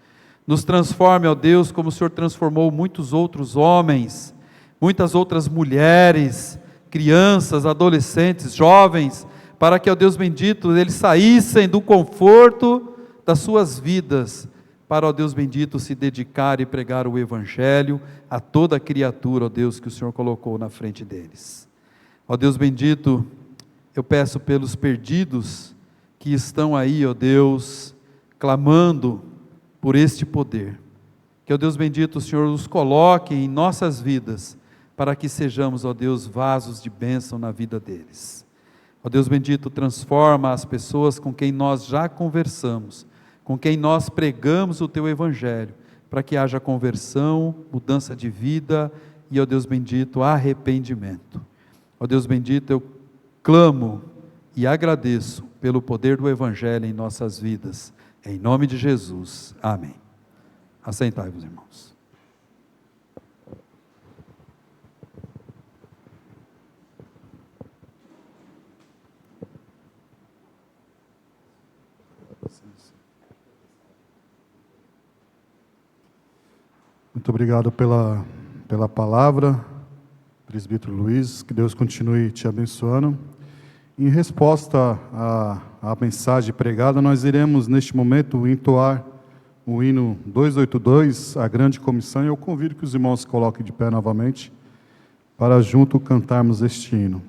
Speaker 3: Nos transforme, ó Deus, como o Senhor transformou muitos outros homens, muitas outras mulheres, crianças, adolescentes, jovens, para que, ó Deus bendito, eles saíssem do conforto das suas vidas, para, ó Deus bendito, se dedicar e pregar o Evangelho a toda criatura, ó Deus, que o Senhor colocou na frente deles. Ó Deus bendito, eu peço pelos perdidos que estão aí, ó Deus, clamando por este poder, que, ó Deus bendito, o Senhor os coloque em nossas vidas, para que sejamos, ó Deus, vasos de bênção na vida deles. Ó Deus bendito, transforma as pessoas com quem nós já conversamos, com quem nós pregamos o Teu Evangelho, para que haja conversão, mudança de vida e, ó Deus bendito, arrependimento. Ó Deus bendito, eu clamo e agradeço pelo poder do Evangelho em nossas vidas, em nome de Jesus, amém. Assentai-vos, irmãos.
Speaker 1: Muito obrigado pela palavra, presbítero Luiz, que Deus continue te abençoando. Em resposta à mensagem pregada, nós iremos, neste momento, entoar o hino 282, a grande comissão, e eu convido que os irmãos se coloquem de pé novamente, para junto cantarmos este hino.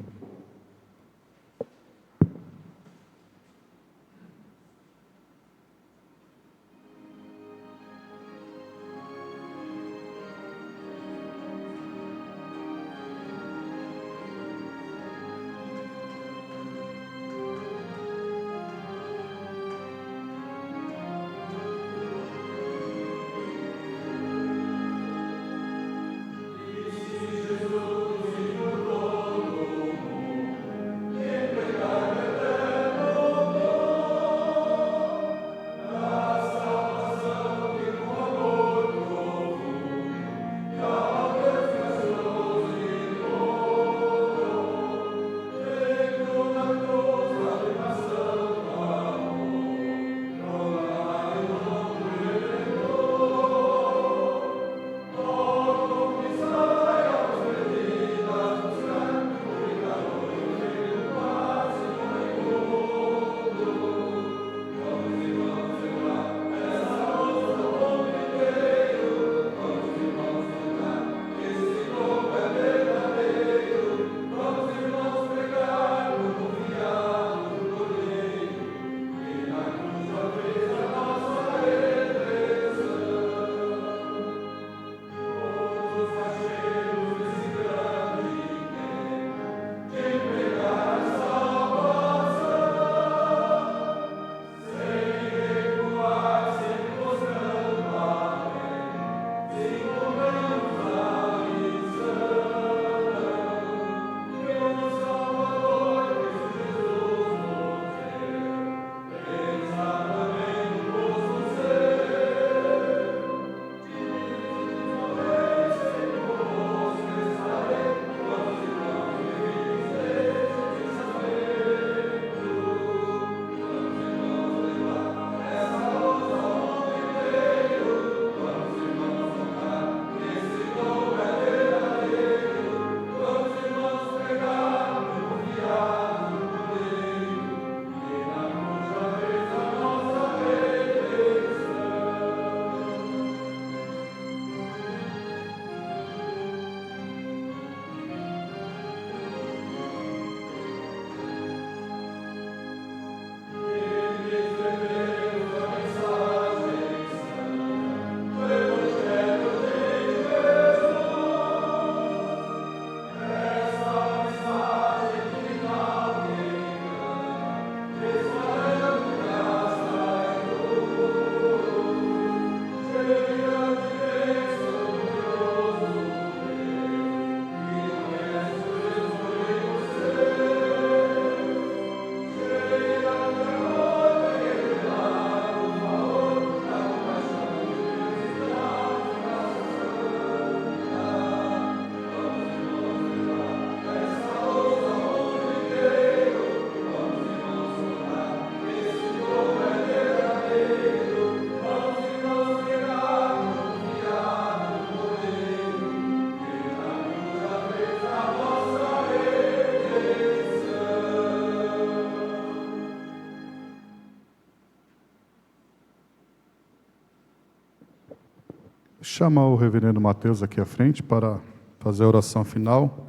Speaker 1: Chamar o reverendo Mateus aqui à frente para fazer a oração final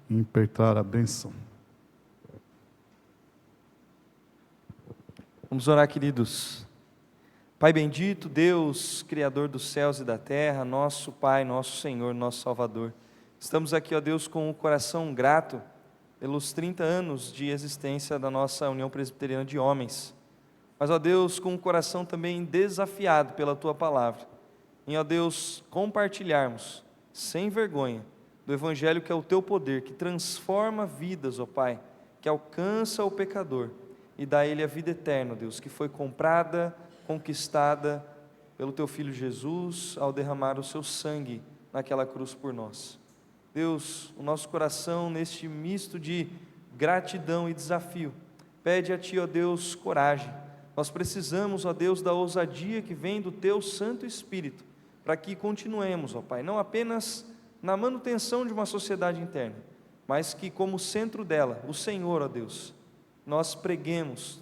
Speaker 1: e impetrar a bênção.
Speaker 2: Vamos orar, queridos. Pai bendito, Deus, Criador dos céus e da terra, nosso Pai, nosso Senhor, nosso Salvador. Estamos aqui, ó Deus, com o coração grato pelos 30 anos de existência da nossa União Presbiteriana de Homens. Mas, ó Deus, com o coração também desafiado pela Tua Palavra. Em, ó Deus, compartilharmos, sem vergonha, do Evangelho que é o Teu poder, que transforma vidas, ó Pai, que alcança o pecador e dá a ele a vida eterna, ó Deus, que foi comprada, conquistada pelo Teu Filho Jesus, ao derramar o Seu sangue naquela cruz por nós. Deus, o nosso coração, neste misto de gratidão e desafio, pede a Ti, ó Deus, coragem. Nós precisamos, ó Deus, da ousadia que vem do Teu Santo Espírito, para que continuemos, ó Pai, não apenas na manutenção de uma sociedade interna, mas que como centro dela, o Senhor, ó Deus, nós preguemos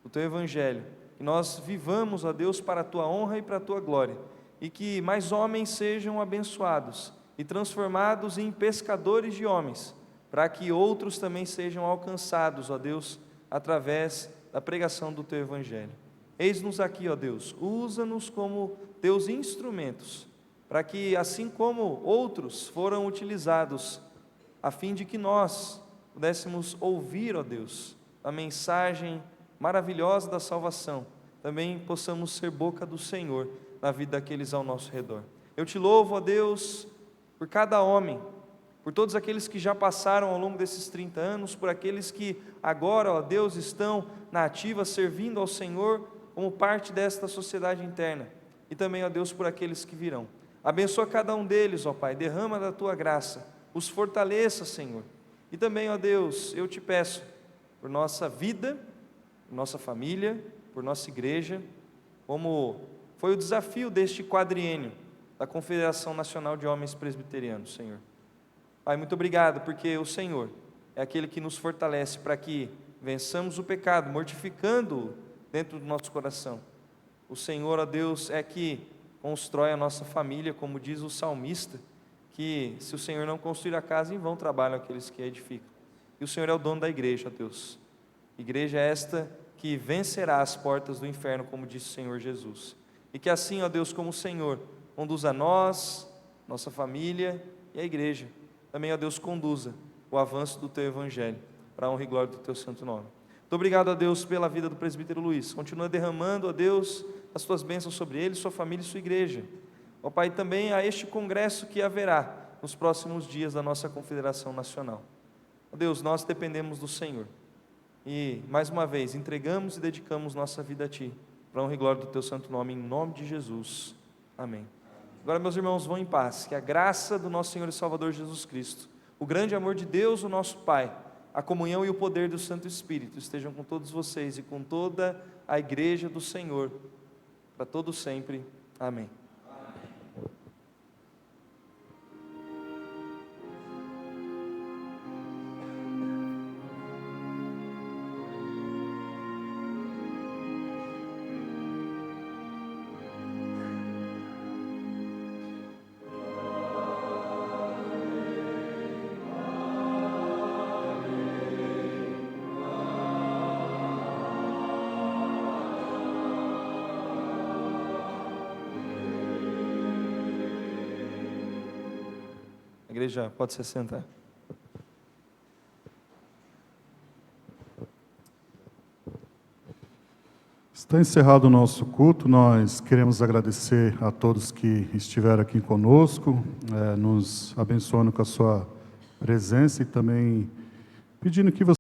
Speaker 2: o Teu Evangelho, que nós vivamos, ó Deus, para a Tua honra e para a Tua glória, e que mais homens sejam abençoados e transformados em pescadores de homens, para que outros também sejam alcançados, ó Deus, através da pregação do Teu Evangelho. Eis-nos aqui, ó Deus, usa-nos como Teus instrumentos, para que, assim como outros foram utilizados, a fim de que nós pudéssemos ouvir, ó Deus, a mensagem maravilhosa da salvação, também possamos ser boca do Senhor na vida daqueles ao nosso redor. Eu te louvo, ó Deus, por cada homem, por todos aqueles que já passaram ao longo desses 30 anos, por aqueles que agora, ó Deus, estão na ativa servindo ao Senhor como parte desta sociedade interna, e também, ó Deus, por aqueles que virão. Abençoa cada um deles, ó Pai, derrama da Tua graça, os fortaleça, Senhor. E também, ó Deus, eu te peço, por nossa vida, por nossa família, por nossa igreja, como foi o desafio deste quadriênio da Confederação Nacional de Homens Presbiterianos, Senhor. Pai, muito obrigado, porque o Senhor é aquele que nos fortalece para que vençamos o pecado, mortificando-o dentro do nosso coração. O Senhor, ó Deus, é que constrói a nossa família, como diz o salmista, que se o Senhor não construir a casa, em vão trabalham aqueles que a edificam. E o Senhor é o dono da igreja, ó Deus. Igreja é esta que vencerá as portas do inferno, como disse o Senhor Jesus. E que assim, ó Deus, como o Senhor conduza nós, nossa família e a igreja, também, ó Deus, conduza o avanço do Teu Evangelho, para a honra e glória do Teu santo nome. Muito obrigado, ó Deus, pela vida do presbítero Luiz. Continua derramando, ó Deus, as Tuas bênçãos sobre ele, sua família e sua igreja. Ó Pai, também a este congresso que haverá nos próximos dias da nossa Confederação Nacional. Ó Deus, nós dependemos do Senhor. E, mais uma vez, entregamos e dedicamos nossa vida a Ti, para a honra e glória do Teu santo nome, em nome de Jesus. Amém. Agora, meus irmãos, vão em paz, que a graça do nosso Senhor e Salvador Jesus Cristo, o grande amor de Deus, o nosso Pai, a comunhão e o poder do Santo Espírito estejam com todos vocês e com toda a igreja do Senhor, para todo sempre. Amém. A igreja pode se sentar.
Speaker 1: Está encerrado o nosso culto. Nós queremos agradecer a todos que estiveram aqui conosco, nos abençoando com a sua presença e também pedindo que você